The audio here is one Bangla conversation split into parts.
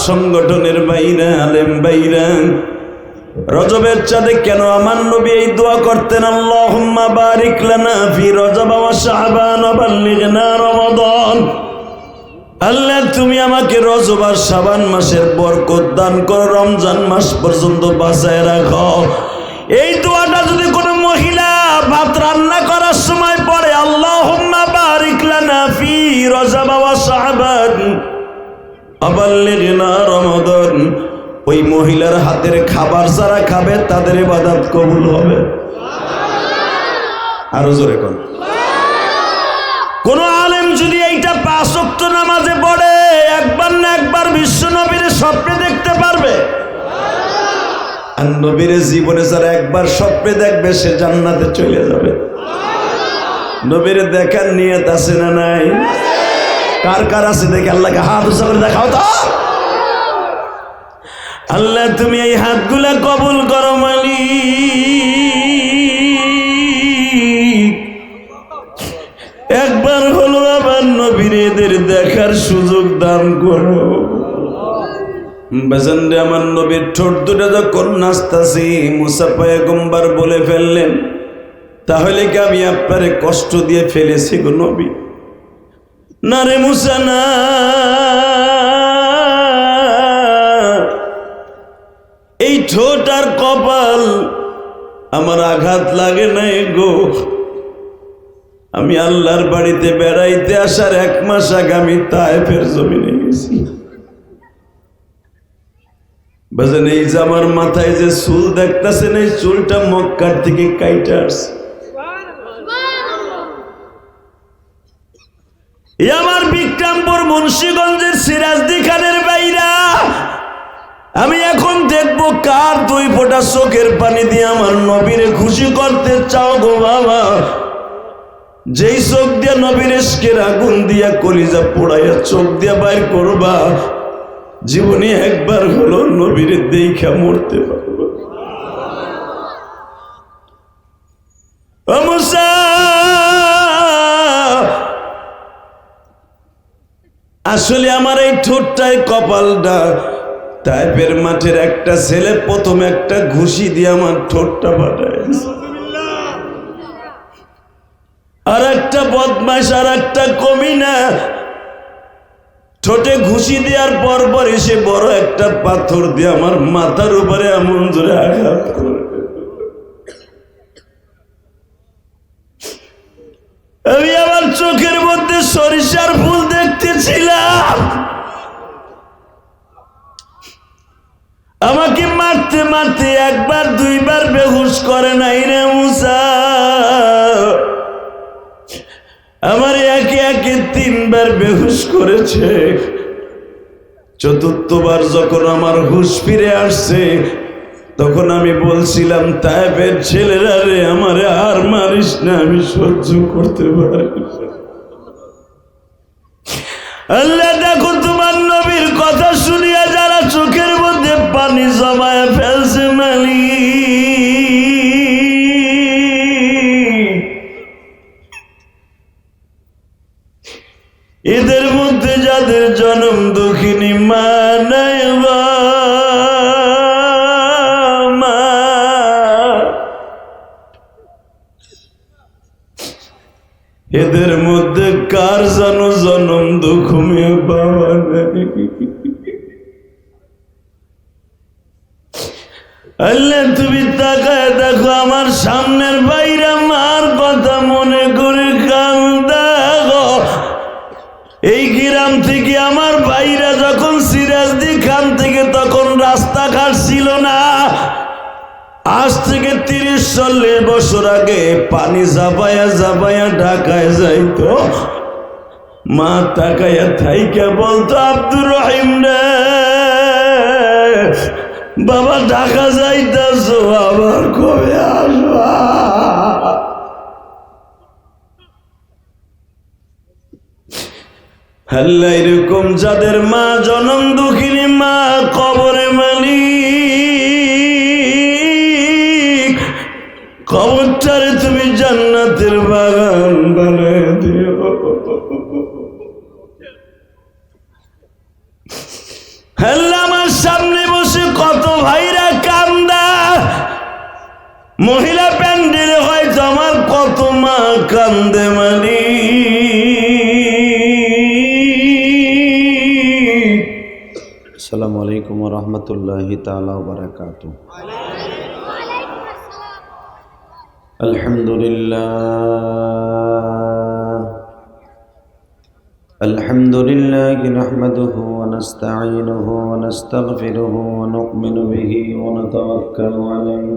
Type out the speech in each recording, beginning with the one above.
সংগঠনের বাইরা, আলেম বাইরা, রজবের চাঁদে কেন আমার নবী এই দোয়া করতেন, আল্লাহুম্মা বারিক লানা ফি রজব ওয়া শাবান ওয়া বাল্লিগনা রমাদান। আল্লাহ তুমি আমাকে রজব আর শাবান মাসের বরকত দান করো, রমজান মাস পর্যন্ত বাঁচায় রাখো। এই দোয়াটা যদি কোনো মহিলা ভাত রান্না করার সময় পড়ে, আল্লাহুম্মা বারিক লানা ফি রজব ওয়া শাবান ওয়া বাল্লিগনা রমাদান, ওই মহিলার হাতের খাবার যারা খাবে তাদের ইবাদত কবুল হবে। আরো জোরে কোন কোন আলেম যদি এইটা 5 ওয়াক্ত নামাজে পড়ে, একবার না একবার বিশ্ব নবীর স্বপ্নে দেখতে পারবে। আর নবীর জীবনে যারা একবার স্বপ্নে দেখবে সে জান্নাতে চলে যাবে। নবীর দেখার নিয়ত আছে না নাই? কার কার আছে দেখে আল্লাহকে হাত উঁচা করে দেখাও তো। আল্লাহ তুমি এই হাতগুলা কবুল করো মালিক। একবার হলো আবার নবীর এদের দেখার সুযোগ দান করো। বাজানরে আমার নবীর ঠোঁট দুটো যখন নাচতাছি, মুসা পয়গম্বর বলে ফেললেন, তাহলে কি আমি আপনারে কষ্ট দিয়ে ফেলেছি গো নবী? না রে মুসা না, এই ঠোঁট আর কপাল আমার আঘাত লাগে নাই গো। আমি আল্লাহর বাড়িতে বেড়াইতে আসার 1 মাস আগে আমি তায়েফের জমিনে গেছি। বাজান এই যে আমার মাথায় যে চুল দেখতেছেন, এই চুলটা মক্কার থেকে কাইটা আসছে। আমার বিক্রমপুর মুন্সিগঞ্জের সিরাজদি খানের বাইরা, আমি এখন দেখবো কার 2 ফোঁটা চোখের পানি দিয়ে আমার নবীরে খুশি করতে চাও গো বাবা। যেই চোখ দিয়া নবীর ইশকের আগুন দিয়া কলিজা পোড়াইয়া চোখ দিয়া বাইর করবা, জীবনে একবার হলো নবীরে দেখা মরতে পারবো। ও মুসা, আসলে আমার এই ঠোঁটটায় কপালটা, তাইফের মাঠের একটা ছেলে প্রথমে একটা ঘুষি দিয়ে আমার ঠোঁটটা ফাটায়, আর একটা বদমাশ আর একটা কমিনা ঠোঁটে ঘুষি দেওয়ার পর পর এসে বড় একটা পাথর দিয়ে আমার মাথার উপরে এমন জোরে আঘাত করে। আমি আমার চোখের মধ্যে সরিষার ফুল দেখতেছিলাম। আমাকে মারতে মারতে 1বার 2বার বেহুশ করে নাই রে মুসা, আমার একে একে 3বার বেহুশ করেছে। 4র্থবার যখন আমার হুঁশ ফিরে আসছে, তখন আমি বলছিলাম, তায়েফের ছেলেরা রে, আমারে আর মারিস না, আমি সহ্য করতে পারি। আল্লাহ দেখো তোমার নবীর কথা শুনিয়া যারা চোখের মধ্যে পানি জমায় ফেলছে মালিক, এদের মধ্যে যাদের জন্ম দুঃখিনী মা নাই, এদের মধ্যে কার যেন জন্ম দুঃখ মেয়ে বাবা নাই। আল্লাহ তুমি তাকায় দেখো আমার সামনের বাইরা মার কথা মনে করে কান্দা গো। এই গ্রাম থেকে আমার ভাইরা যখন সিরাজদি খান থেকে, তখন রাস্তাঘাট ছিল না। আজ থেকে 30-40 বছর আগে পানি জাবায়া জাবায়া ঢাকায় যাইতো। মা তাকায়া থাইকা বলতো, আব্দুর রহিম রে বাবা, ঢাকা যাইতাছো, আবার কবে আসবা? আল্লাহ এরকম যাদের মা জনম দুঃখিনী মা কবরে মালিক, কবরটারে তুমি জান্নাতের বাগান বানায় দিও। আল্লাহ আমার সামনে বসে কত ভাইরা কান্দা, মহিলা প্যান্ডেলে হয়তো আমার কত মা কান্দে মালি। আসসালামু আলাইকুম ওয়া রাহমাতুল্লাহি তাআলা ওয়া বারাকাতুহু। আলহামদুলিল্লাহ নাহমাদুহু ওয়া নাস্তাঈনুহু ওয়া নাস্তাগফিরুহু ওয়া নু'মিনু বিহি ওয়া নাতাওয়াক্কালু আলাইহি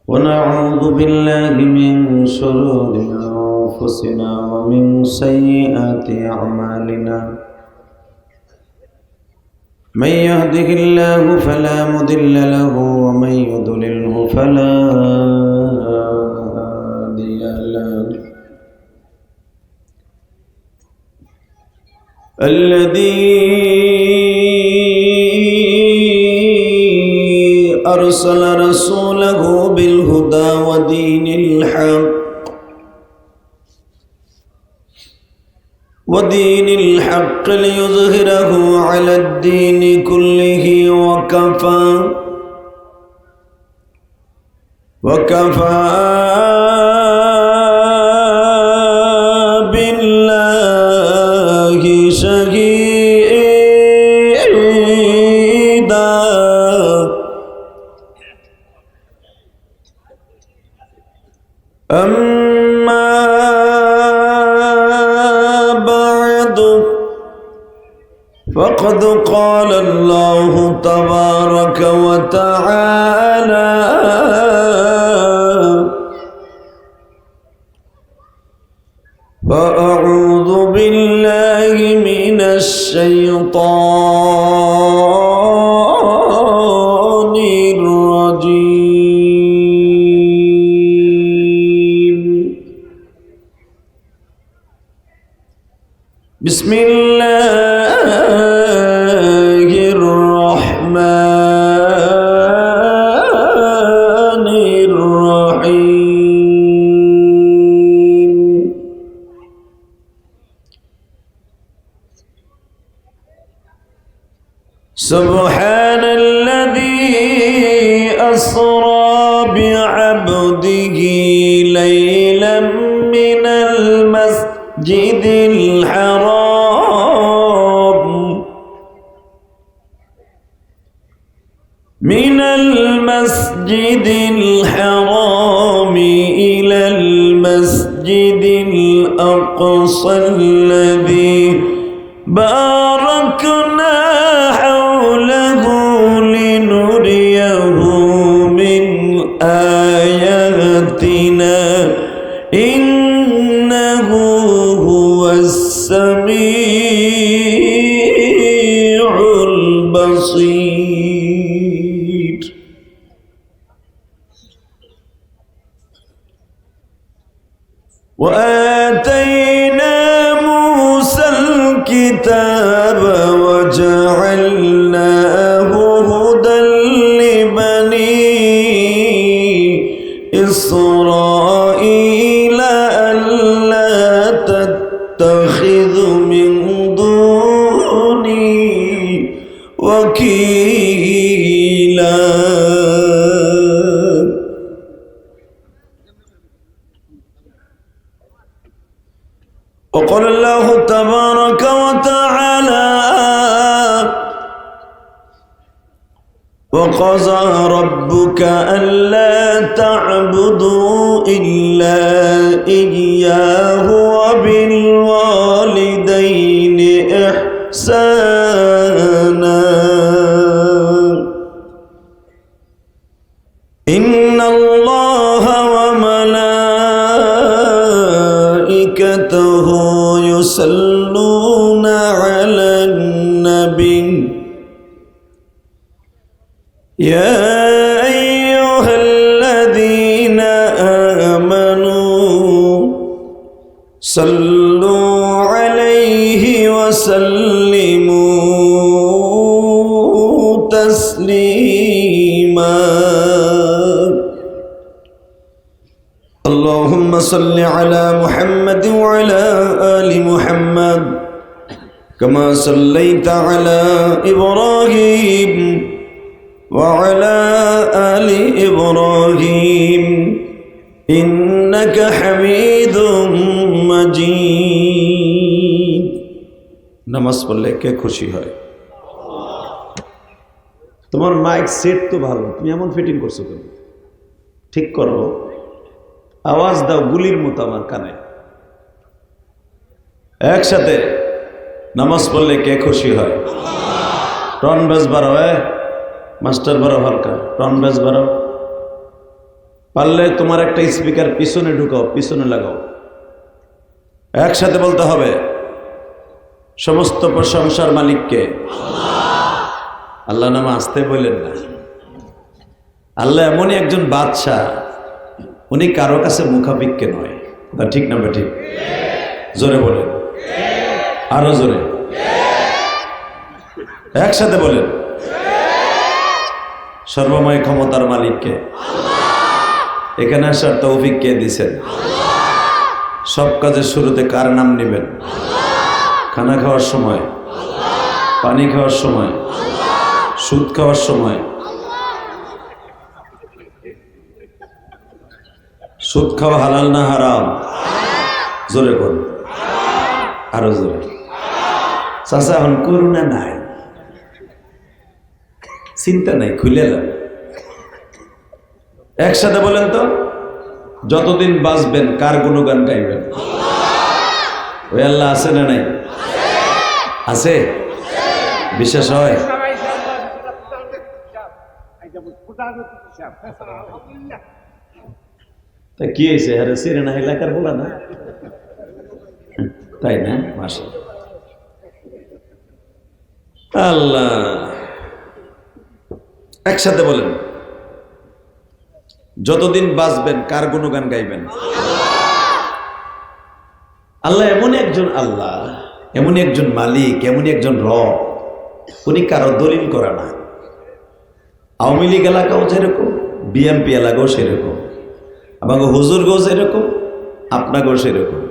ওয়া না'উযু বিল্লাহি মিন শুরুরি আনফুসিনা ওয়া মিন সাইয়্যাতি আ'মালিনা। من يهده الله فلا مضل له ومن يضلله فلا هادي له. الذي أرسل رسوله بالهدى ودين الحق ليظهره على الدين كله وكفى بالله شهيدا. أما بعد فقد قال الله تبارك وتعالى: فأعوذ بالله من الشيطان الرجيم. بسم الله الرحمن الرحيم. سبحان الذي أسرى بعبده ليلا من المسجد الحرام إلى المسجد الأقصى الذي باركنا حوله لنريه من آياتنا إنه هو السميع البصير. وآتينا موسى الكتاب وجعلناه هدى لبني إسرائيل ألا تتخذوا من دوني وكيلا. وقال الله تبارك وتعالى: وقضى ربك ألا تعبدوا إلا إياه وبالوالدين إحسانا. إن الله وملائكته يصلون على النبي يا أيها الذين آمنوا صلوا عليه وسلموا تسليما. اللهم صل على محمد وعلى آل محمد كما صليت على إبراهيم وعلى آل إبراهيم إنك حميد مجيد নামাজ পড়লে কে খুশি হয়? তোমার মাইক সেট তো ভালো, তুমি এমন ফিটিং করছো কেন? ঠিক করো, আওয়াজ দাও গুলির মতো আমার কানে। একসাথে নামাজ পড়লে কে খুশি হয়? টন বেজ বারো, মাস্টার বারো, হালকা টন বেজ বারো। পারলে তোমার একটা স্পিকার পিছনে ঢুকাও, পিছনে লাগাও। একসাথে বলতে হবে, সমস্ত প্রশংসার মালিককে। আল্লাহ নামে আসতে বললেন না। আল্লাহ এমনই একজন বাদশাহ, উনি কারো কাছে মুখাপিক্ষে নয়। তা ঠিক না ঠিক? জোরে বলেন, আরো জোরে, একসাথে বলেন, সর্বময় ক্ষমতার মালিককে। এখানে আসার তৌফিক কে দিছেন? সব কাজের শুরুতে কার নাম নেবেন? খানা খাওয়ার সময়, পানি খাওয়ার সময়, সুদ খাওয়ার সময়। সুদ খাওয়া হালাল না হারাম? জোরে করুন, আরো জোরে। চাচা এখন করুণা নাই, চিন্তা নাই, খুলে যাবে। একসাথে বলেন তো, যতদিন বাঁচবেন কার গুণগান গাইবেন? ওই আল্লাহ আছে না নাই? আছে? বিশ্বাস হয়? তা কি হয়েছে? আরে সিরেনা এলাকার বলা না, তাই না? মাশাআল্লাহ, আল্লাহ। একসাথে বলেন, যতদিন বাঁচবেন কার গুণগান গাইবেন? আল্লাহ এমনই একজন আল্লাহ, এমনই একজন মালিক, এমনই একজন রব, উনি কারো দলিল করে না। আওয়ামী লীগ এলাকাও যেরকম, বিএনপি এলাকাও সেরকম, আমাকে হুজুরগঞ্জ যেরকম, আপনাকেও সেরকম,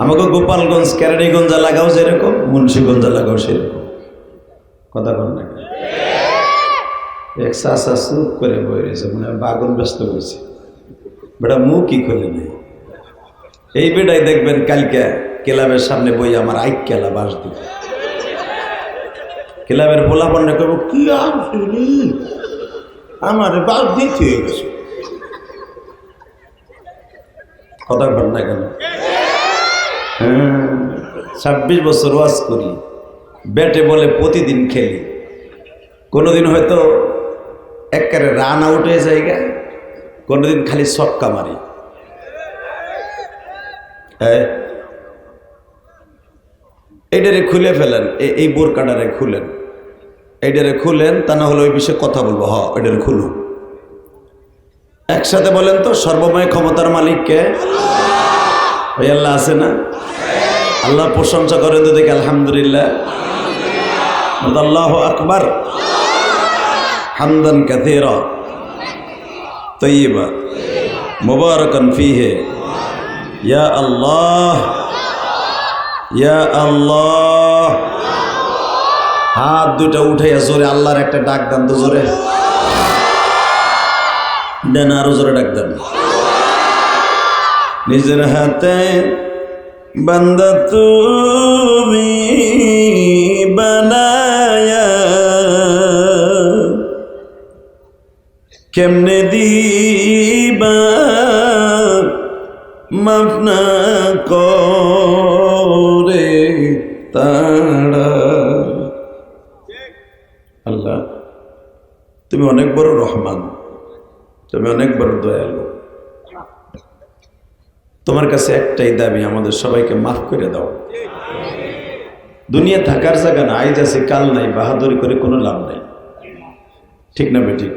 আমাকে গোপালগঞ্জ কেরানীগঞ্জ এলাকাও যেরকম, মুন্সিগঞ্জ এলাকাও সেরকম। কথা বল না? এক চাষা চুপ করে বই রয়েছে, মনে হয় বাগন ব্যস্ত হয়েছে, বেটা মুখই খোলে নেই। এই বেটাই দেখবেন কালকে ক্লাবের সামনে বই আমার আইক কেলা বাস দিবে। ক্লাবের পোলা পণ্য করবো, কি আমার বাস দিতে হয়ে গেছে। কথা বল না কেন? 26 বছর ওয়াজ করি, ব্যাটে বলে প্রতিদিন খেলি, কোনোদিন হয়তো একবারে রান আউট হয়ে জায়গা, কোনোদিন খালি ছক্কা মারি। এইটারে খুলে ফেলেন, এই বোরকাটারে খুলেন, এইটারে খুলেন, তা না হলে ওই বিষয়ে কথা বলবো। এটারে খুলুন। একসাথে বলেন তো, সর্বময় ক্ষমতার মালিককে। ওই আল্লাহ আছে না? আল্লাহ প্রশংসা করেন তো দেখি, আলহামদুলিল্লাহ, আল্লাহু আকবার, হামদান কাসীরা তাইয়্যিবা মুবারাকান ফীহি। ইয়া আল্লাহ, ইয়া আল্লাহ। হাত দুটা উঠাইয়া জোরে আল্লাহর একটা ডাক দেন তো, জোরে দেন, আরো জোরে ডাক দেন। নিজের হাতে বান্দা তুমি বানায়া, কেমনে দিবা মাফ না করে তারা। আল্লাহ তুমি অনেক বড় রহমান, তুমি অনেক বড় দয়ালু। তোমার কাছে একটাই দাবি, আমাদের সবাইকে মাফ করে দাও। দুনিয়া থাকার জায়গা না, আইজ আছে কাল নাই, বাহাদুরি করে কোনো লাভ নাই। ঠিক না বেঠিক?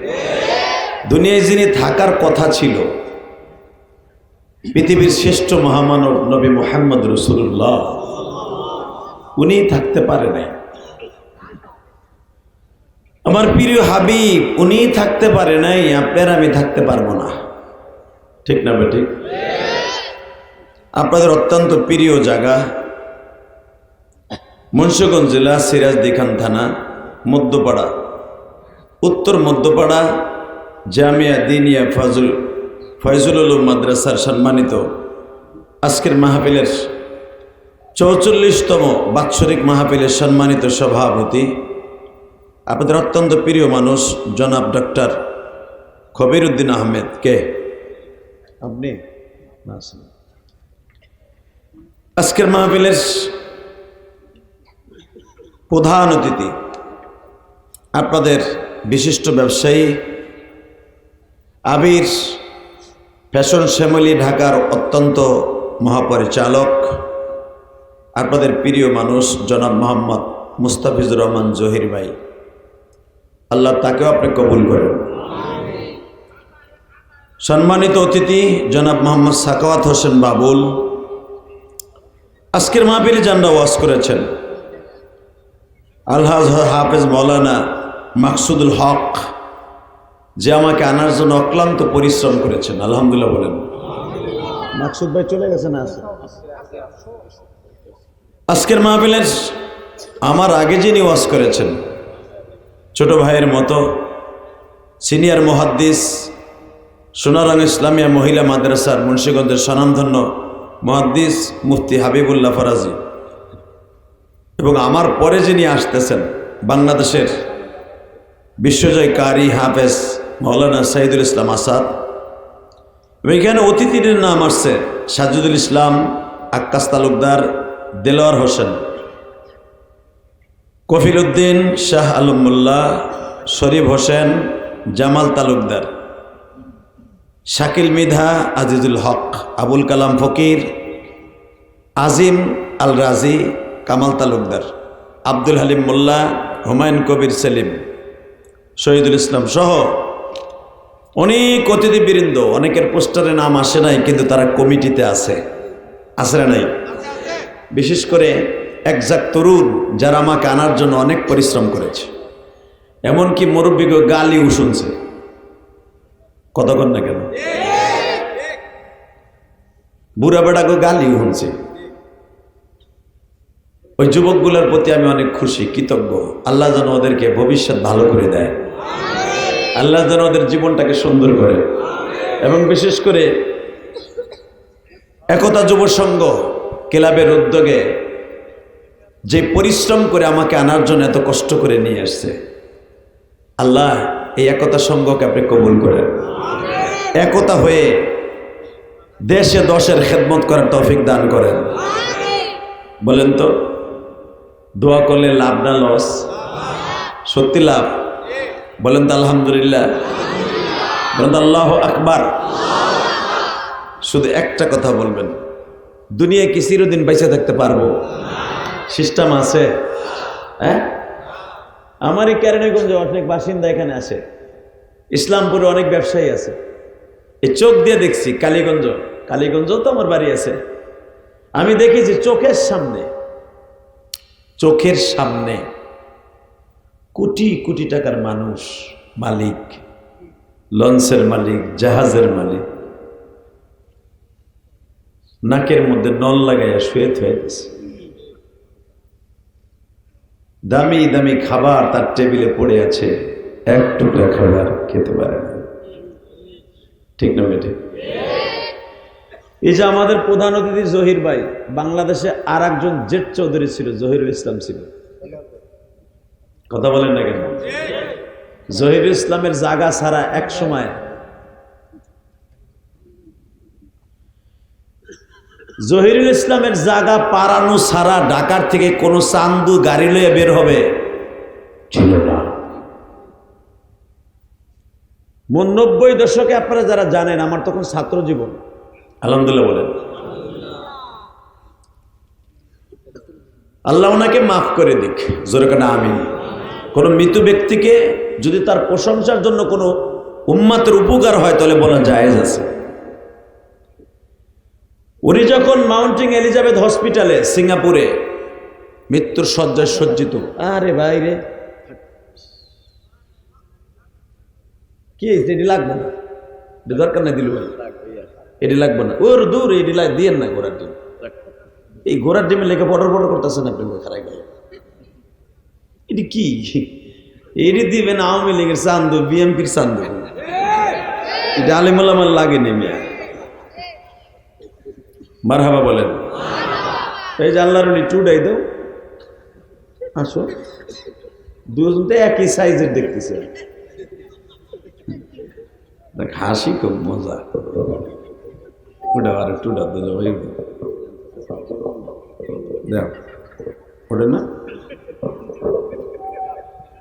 দুনিয়ায় যিনি থাকার কথা ছিল, পৃথিবীর শ্রেষ্ঠ মহামানব নবী মুহাম্মদ রাসূলুল্লাহ, উনি থাকতে পারে নাই। আমার প্রিয় হাবিব উনি থাকতে পারে নাই, আপনার আমি থাকতে পারবো না। ঠিক না বেঠিক? আপনাদের অত্যন্ত প্রিয় জায়গা মুন্সিগঞ্জ জেলা সিরাজদিখান থানা মধ্যপাড়া, উত্তর মধ্যপাড়া জামিয়া দিনিয়া ফয়জুল উলুম মাদ্রাসার সম্মানিত আজকের মাহফিলের 44তম বাৎসরিক মাহফিলের সম্মানিত সভাপতি, আপনাদের অত্যন্ত প্রিয় মানুষ জনাব ডক্টর খবির উদ্দিন আহমেদ। কে আপনি? আজকের মাহফিলের প্রধান অতিথি আপনাদের বিশিষ্ট ব্যবসায়ী, আবির ফ্যাশন শ্যামলী ঢাকার অত্যন্ত মহাপরিচালক, আপনাদের প্রিয় মানুষ জনাব মোহাম্মদ মুস্তাফিজুর রহমান জহির ভাই। আল্লাহ তাকেও আপনি কবুল করেন। সম্মানিত অতিথি জনাব মোহাম্মদ সাখাওয়াত হোসেন বাবুল আজকের মাহফিলে জান্ডা ওয়াজ করেছেন। আলহাজ হাফেজ মৌলানা মাকসুদুল হক যে আমাকে আনার জন্য অক্লান্ত পরিশ্রম করেছেন, আলহামদুলিল্লাহ বলেন। মাকসুদ ভাই চলে গেছেন। আজকের মাহফিলের আমার আগে যিনি ওয়াজ করেছেন, ছোট ভাইয়ের মতো সিনিয়র মুহাদ্দিস, সোনারং ইসলামিয়া মহিলা মাদ্রাসার মুন্সিগঞ্জের স্বনামধন্য মুহাদ্দিস মুফতি হাবিবুল্লাহ ফরাজি, এবং আমার পরে যিনি আসতেছেন বাংলাদেশের বিশ্বজয় কারি হাফেজ মৌলানা সাইদুল ইসলাম আসাদ, এবং এখানে অতিথিদের নাম আসছে সাজিদুল ইসলাম, আক্কাস তালুকদার, দেলোয়ার হোসেন, কফিল উদ্দিন, শাহ আলম মোল্লা, শরীফ হোসেন, জামাল তালুকদার, শাকিল মৃধা, আজিজুল হক, আবুল কালাম ফকির, আজিম আল রাজি, কামাল তালুকদার, আব্দুল হালিম মোল্লা, হুমায়ুন কবির সেলিম, শহীদুল ইসলাম সহ অনেক অতিথিবৃন্দ। অনেকের পোস্টারে নাম আসে নাই, কিন্তু তারা কমিটিতে আছে না নাই? বিশেষ করে একজাক তরুণ যারা আমাকে আনার জন্য অনেক পরিশ্রম করেছে, এমনকি মুরব্বীকে গালিও শুনছে। কতক্ষণ না কেন বুড়া বেড়াকে গালিও শুনছে। ওই যুবকগুলোর প্রতি আমি অনেক খুশি, কৃতজ্ঞ। আল্লাহ যেন ওদেরকে ভবিষ্যৎ ভালো করে দেয়, আল্লাহ যেন ওদের জীবনটাকে সুন্দর করে। এবং বিশেষ করে একতা যুব সংঘ ক্লাবের উদ্যোগে যে পরিশ্রম করে আমাকে আনার জন্য এত কষ্ট করে নিয়ে আসছে, আল্লাহ এই একতা সংঘকে আপনি কবুল করেন। একতা হয়ে দেশে দশের খেদমত করার তৌফিক দান করেন। বলেন তো, দোয়া করলে লাভ না লস? সত্যি লাভ। বলেন তো আলহামদুলিল্লাহ, বলেন তো আল্লাহু আকবার। শুধু একটা কথা বলবেন, দুনিয়ায় কি চিরদিন বেঁচে থাকতে পারবো? সিস্টেম আছে? হ্যাঁ, আমার এই কেরানীগঞ্জে অনেক বাসিন্দা এখানে আছে, ইসলামপুরে অনেক ব্যবসায়ী আছে। এই চোখ দিয়ে দেখছি, কালীগঞ্জও তো আমার বাড়ি আছে। আমি দেখেছি চোখের সামনে কোটি কোটি টাকার মানুষ, মালিক, লঞ্চের মালিক, জাহাজের মালিক, নাকের মধ্যে নল লাগাইয়া শুয়ে থয়েছে। দামি দামি খাবার তার টেবিলে পড়ে আছে, এক টুকরা খাবার খেতে পারে না। ঠিক না বেটে? এই যে আমাদের প্রধান অতিথি জহির ভাই, বাংলাদেশে আর একজন জেট চৌধুরী ছিল, জহিরুল ইসলাম ছিল। কথা বলেন না কেন? জহিরুল ইসলামের জায়গা ছাড়া এক সময় জহিরুল ইসলামের জায়গা পারানো ছাড়া ঢাকার থেকে কোনো চান্দু গাড়ি লয়ে বের হবে ছিল না। 90 দশকে আপনারা যারা জানেন, আমার তখন ছাত্র জীবন, আলহামদুলিল্লাহ বলেন। আল্লাহ ওনাকে মাফ করে দিক, জোরে কানা আমিন। কোনো মৃত ব্যক্তিকে যদি তার প্রশংসার জন্য কোনো উম্মাতের উপকার হয় তাহলে বলা জায়েজ আছে। উনি যখন মাউন্টিং এলিজাবেথ হসপিটালে সিঙ্গাপুরে মৃত্যুর শয্যায় সজ্জিত, আরে ভাই রে, কি এটি লাগবে না, দরকার নাই দিল ভাই, এটি লাগবে না, ওর দূর এটি দিয়েন না। ঘোড়ার ডিম, এই ঘোড়ার ডিমে লেখা বড় করতেছেন আপনি, খারাই গেল এটি কি? এটি দিবেন আওয়ামী লীগের চান্দু, বিএনপির চান্দু, এটা আলেমুলামার লাগে নেমে। মারহাবা বলেন। এই যে আল্লাহর ওলি টুডাই দাও, আসো, দুজন তো একই সাইজের দেখতেছে, হাসি খুব মজা। ওটা আর টুডা দিল ভাই, দেখ ওটা না,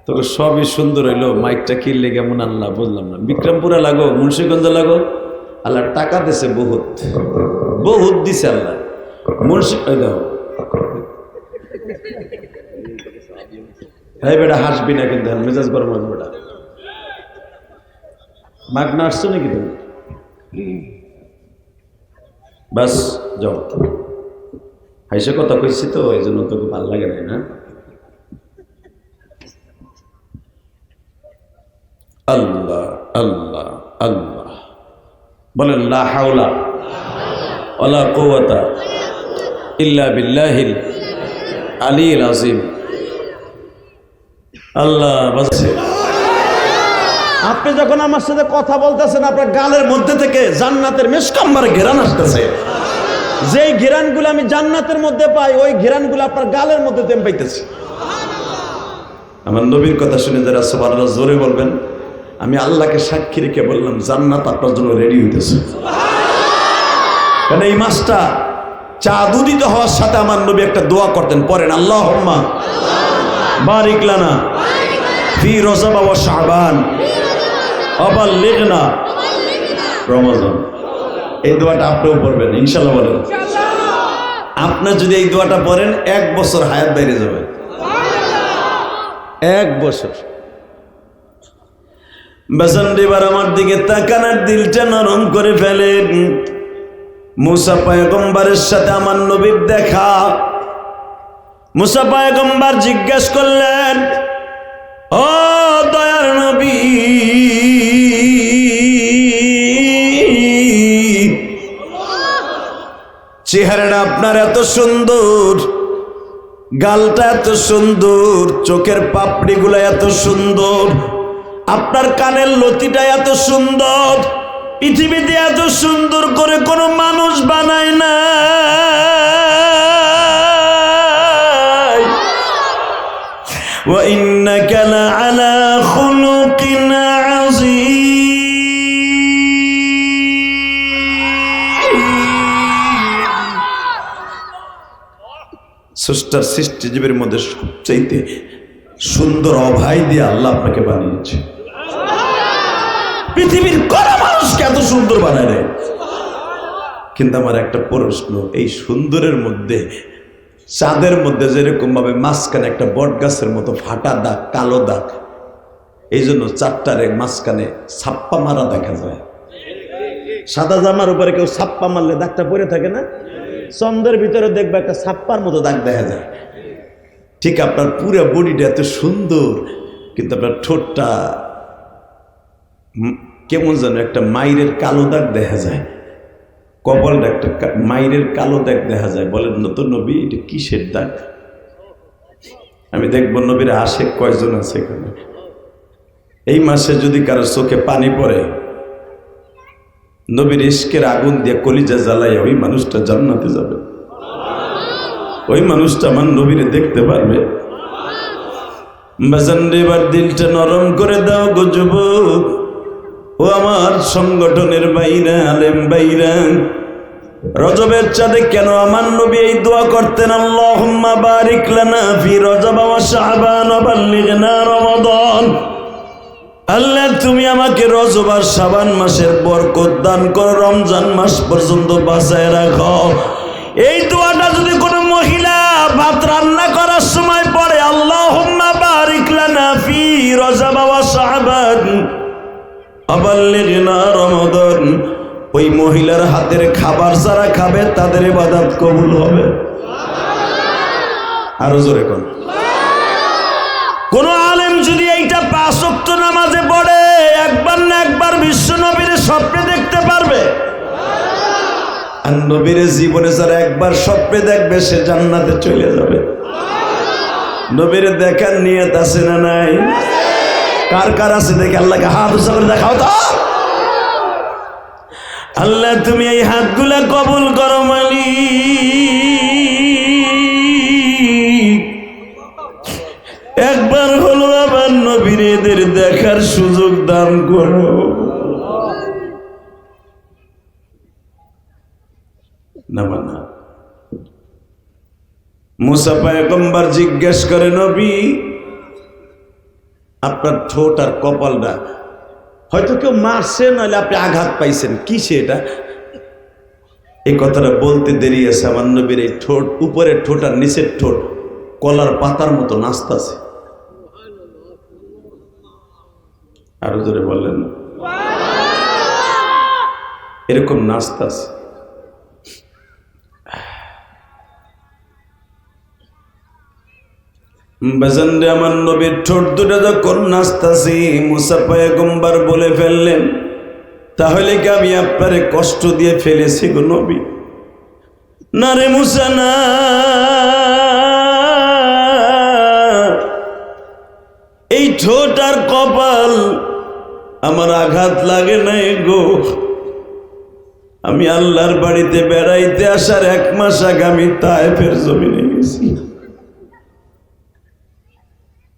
তোকে সবই সুন্দর হইলো, মাইকটা কিনলে কেমন আল্লাহ বুঝলাম না। বিক্রমপুরা লাগো, মুন্সিগঞ্জ লাগো, আল্লাহ টাকা দিছে বহুত, বহুত দিছে আল্লাহ। মুন্সি দেখো, হ্যাঁ বেটা হাসবি না কিন্তু, মেজাজ গরম হবে বেটা। মাগ না আসছো নাকি তুমি? বাস যাও, হাইসে কথা কইছি তো এই জন্য তোকে ভাল লাগে না। আল্লাহ আল্লাহ আল্লাহ বলেন, লা হাওলা ওয়ালা কুওয়াতা ইল্লা বিল্লাহিল আলিয়্যিল আযীম। আল্লাহ বাঁচে। আপনি যখন আমার সাথে কথা বলতেছেন, আপনার গালের মধ্যে থেকে জান্নাতের মেশকাম্বার ঘেরান আসতেছে। যেই ঘেরানগুলো আমি জান্নাতের মধ্যে পাই, ওই ঘেরানগুলো আপনার গালের মধ্যে তেম পাইতেছি। আমার নবীর কথা শুনে যারা সুবহানাল্লাহ জোরে বলবেন। আমি আল্লাহকে সাক্ষী রেখে বললাম, জান্নাত আপনার জন্য রেডি হইতেছে। কারণ এই মাসটা চাঁদ উদিত হওয়ার সাথে আমার নবী একটা দোয়া করতেন, পড়েন, আল্লাহুম্মা বারিক লানা ফি রজব ওয়া শাবান ওয়া বাল্লিগনা রমাদান। এই দোয়াটা আপনিও পড়বেন ইনশাআল্লাহ। বলেন, আপনি যদি এই দোয়াটা পড়েন, 1 বছর হায়াত বাইরে যাবে। 1 বছর। বেসন্ডিবার আমার দিকে তাকানোর দিলটা নরম করে ফেলেন। মুসা পয়গম্বরের সাথে আমার নবীর দেখা। মুসা পয়গম্বর জিজ্ঞেস করলেন, ও দয়ার নবী, চেহারাটা আপনার এত সুন্দর, গালটা এত সুন্দর, চোখের পাপড়িগুলো এত সুন্দর, আপনার কানের লতিটা এত সুন্দর, পৃথিবীতে এত সুন্দর করে কোনো মানুষ বানায় না। ওয়া ইন্নাকা লাআলা খুলুকিন আযীম। সৃষ্টার সৃষ্টিজীবের মধ্যে সবচাইতে সুন্দর অভাই দিয়ে আল্লাহ আপনাকে বানিয়েছে। পৃথিবীর কোন মানুষকে এত সুন্দর বানায় রে। কিন্তু আমার একটা প্রশ্ন, এই সুন্দরের মধ্যে, চাঁদের মধ্যে যেরকম ভাবে মাঝখানে একটা বট গাছের মতো ফাটা দাগ, কালো দাগ, এই জন্য চারটারে মাঝখানে ছাপ্পা মারা দেখা যায়। সাদা জামার উপরে কেউ ছাপ্পা মারলে দাগটা পড়ে থাকে না? চন্দ্রের ভিতরে দেখবে একটা ছাপ্পার মতো দাগ দেখা যায়। ঠিক আপনার পুরো বডিটা এত সুন্দর, কিন্তু আপনার ঠোঁটটা কেমন যেন একটা মাইরের কালো দাগ দেখা যায়, কপালটা একটা মাইরের কালো দাগ দেখা যায়। বলেন নতুন নবী, এটা কিসের দাগ? আমি দেখবো নবীর আশেক কয়জন আছে এখানে। এই মাসে যদি কারো চোখে পানি পড়ে, নবীর ইশকের আগুন দিয়ে কলিজা জ্বালাইয়া ওই মানুষটা জান্নাতে যাবে। ওই মানুষটা আমার নবীরে দেখতে পারবে। বাজানরেবার দিলটা নরম করে দাও গো যুবক, ও আমার সংগঠনের বাইরা, আলেম বাইরা। রজবের চাঁদে কেন আমার নবী এই দোয়া করতেন, আল্লাহুম্মা বারিক লানা ফি রজব ওয়া শাবান ওয়া বাল্লিগনা রমাদান। আল্লাহ, তুমি আমাকে রজব আর শাবান মাসের বরকত দান করো, রমজান মাস পর্যন্ত বাঁচায় রাখো। এই দোয়াটা যদি কোনো মহিলা ভাত রান্না করার সময় পড়ে, আল্লাহুম্মা বারিক লানা ফি রজব ওয়া শাবান ওয়া বাল্লিগনা রমাদান, ওই মহিলার হাতের খাবার যারা খাবে তাদের ইবাদত কবুল হবে। আরো জোরে কোন। কোন আলেম যদি এইটা 5 ওয়াক্ত নামাজে পড়ে, একবার না একবার বিশ্ব নবীর স্বপ্নে দেখতে পারবে। আর নবীর জীবনে যারা একবার স্বপ্নে দেখবে, সে জান্নাতে চলে যাবে। নবীর দেখার নিয়ত আছে না নাই? কার কার আছে দেখে আল্লাহকে হাত উঁচা করে দেখাও তো। আল্লাহ তুমি এই হাতগুলা কবুল করো মালিক। একবার হলো আবার নবীর এদের দেখার সুযোগ দান করো। না মানা মুসা পয়গম্বর জিজ্ঞেস করে, নবী আপনার ঠোঁট আর কপালটা হয়তো কেউ মারছে, নইলে আপনি আঘাত পাইছেন, কিসে এটা? এই কথাটা বলতে দেরি আছে, আমার নবীর এই ঠোঁট, উপরের ঠোঁট আর নিচের ঠোঁট কলার পাতার মতো নাচতাছে। আরো জোরে বললেন, এরকম নাচতাছে। বাজানরে আমার নবীর ঠোঁট দুটো যখন নাচতাছি, মুসা পয়গম্বর বলে ফেললেন, তাহলে কি আমি আপনারে কষ্ট দিয়ে ফেলেছি গো নবী? না রে মুসা না, এই ঠোঁট আর কপাল আমার আঘাত লাগে নাই গো। আমি আল্লাহর বাড়িতে বেড়াইতে আসার 1 মাস আগে আমি তায়েফের জমিনে গেছি।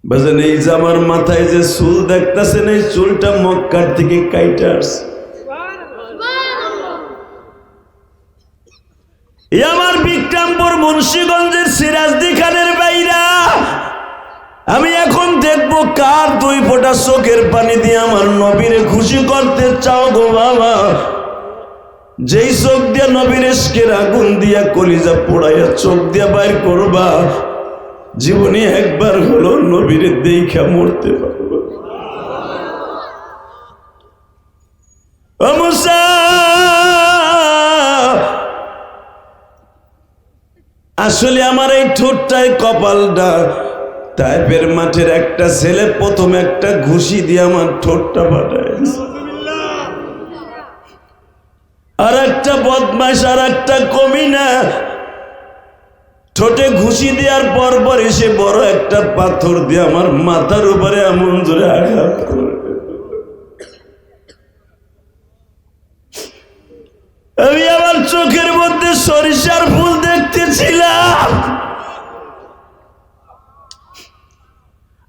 বাজান এই যে আমার মাথায় যে চুল দেখতেছেন, এই চুলটা মক্কার থেকে কাইটা আসছে। আমার বিক্রমপুর মুন্সিগঞ্জের সিরাজদি খানের বাইরা। আমি এখন দেখবো কার 2 ফোঁটা চোখের পানি দিয়ে আমার নবীরে খুশি করতে চাও গো বাবা। যেই চোখ দিয়া নবীর ইশকের আগুন দিয়া কলিজা পোড়াইয়া চোখ দিয়া বাইর করবা, জীবনে একবার হলো নবীরে দেখা মরতে পারবো। ও মুসা, আসলে আমার এই ঠোঁটটাই কপালটা, তাইফের মাঠের একটা ছেলে প্রথম একটা ঘুষি দিয়ে আমার ঠোঁটটা ফাটায়, আর একটা বদমাশ আর একটা কমিনা ঠোঁটে ঘুষি দেওয়ার পর এসে বড় একটা পাথর দিয়ে আমার মাথার উপরে এমন জোরে আঘাত করে। আমি আমার চোখের মধ্যে সরিষার ফুল দেখতেছিলাম।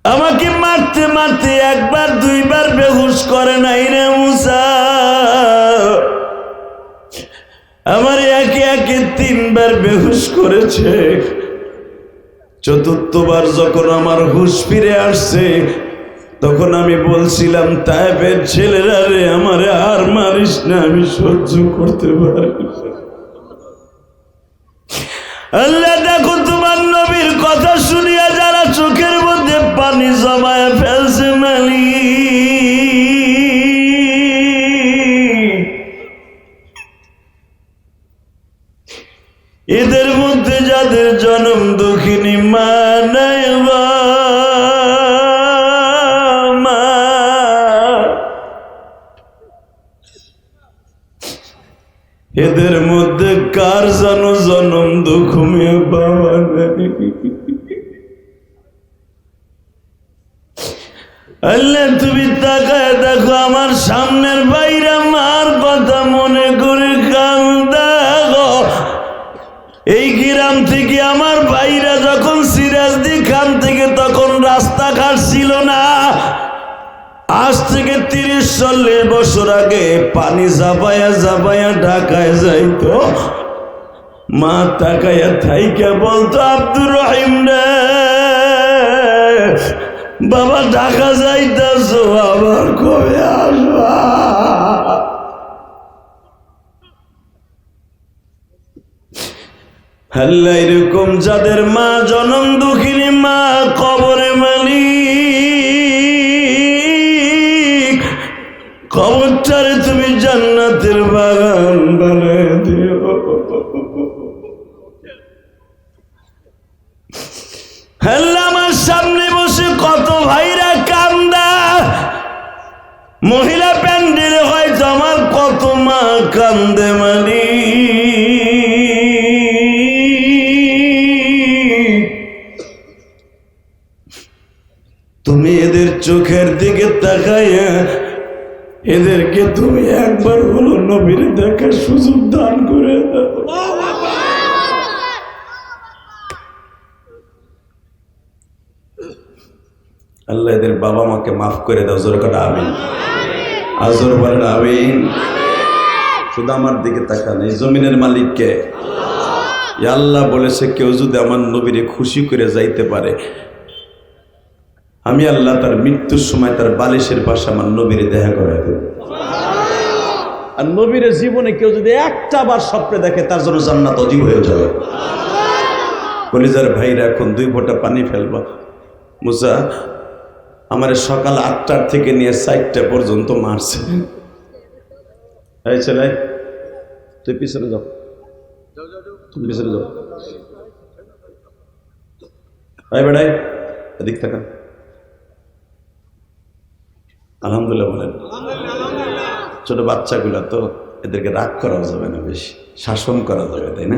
আমাকে মারতে মারতে 1বার 2বার বেহুশ করে নাই রে মুসা, আমার একে একে 3বার বেহুশ করেছে। 4র্থবার যখন আমার হুশ ফিরে আসছে, তখন আমি বলছিলাম, তায়েফের ছেলেরা রে, আমারে আর মারিস না, আমি সহ্য করতে পারি। আল্লাহ দেখো তোমার নবীর কথা শুনিয়া যারা চোখের মধ্যে পানি জমায় ফেলছে মালিক, এদের মধ্যে যাদের জন্ম দুঃখিনী মা নাই, এদের মধ্যে কার জানো জন্ম দুঃখ মেয়ে বাবা নাই। আল্লাহ তুমি তাকায় দেখো, আমার সামনের বাইরা মার কথা মনে করে কান্দা গো। এই গ্রাম থেকে আমার ভাইরা যখন সিরাজদি খান থেকে, তখন রাস্তাঘাট ছিল না। আজ থেকে 30-40 বছর আগে পানি জাবায়া জাবায়া ঢাকায় যাইতো। মা তাকায়া থাইকা বলতো, আব্দুর রহিম রে বাবা, ঢাকা যাইতাছ, আবার কবে আসবা? আল্লাহ এরকম যাদের মা জনম দুঃখিনী মা কবরে মালিক, কবরটারে তুমি জান্নাতের বাগান বানায় দিও। আল্লাহ আমার সামনে বসে কত ভাইরা কান্দা, মহিলা প্যান্ডেলে হয়তো আমার কত মা কান্দে মালিক। তুমি এদের চোখের দিকে তাকাইয়া এদেরকে তুমি একবার হলো নবীর দেখার সুযোগ দান করে দাও। আল্লাহ এদের বাবা মাকে মাফ করে দাও। জোরে কথা আমিন। আজর বলেন আমিন। শুধু আমার দিকে তাকান, এই জমিনের মালিককে আল্লাহ বলেছে কেউ যদি আমার নবীরে খুশি করে যাইতে পারে, আমি আল্লাহ তার মৃত্যুর সময় তার বালিশের পাশে আমার নবীরে দেখা করাই দেব। আর নবীরে জীবনে কেউ যদি একটা বার স্বপ্নে দেখে তার জন্য জান্নাত অজীব হয়ে যাবে। কলিজার ভাইরা এখন 2 ফোঁটা পানি ফেলবা। মুসা আমার সকাল 8টার থেকে নিয়ে 4টা পর্যন্ত মারছে। এই ছেলে তুই পিছনে যাও, তুমি পিছনে যাও। এই বেড়াই এদিক থাকা। আলহামদুলিল্লাহ বলেন। ছোট বাচ্চাগুলা তো এদেরকে রাগ করা যাবে না, বেশি শাসন করা যাবে, তাই না?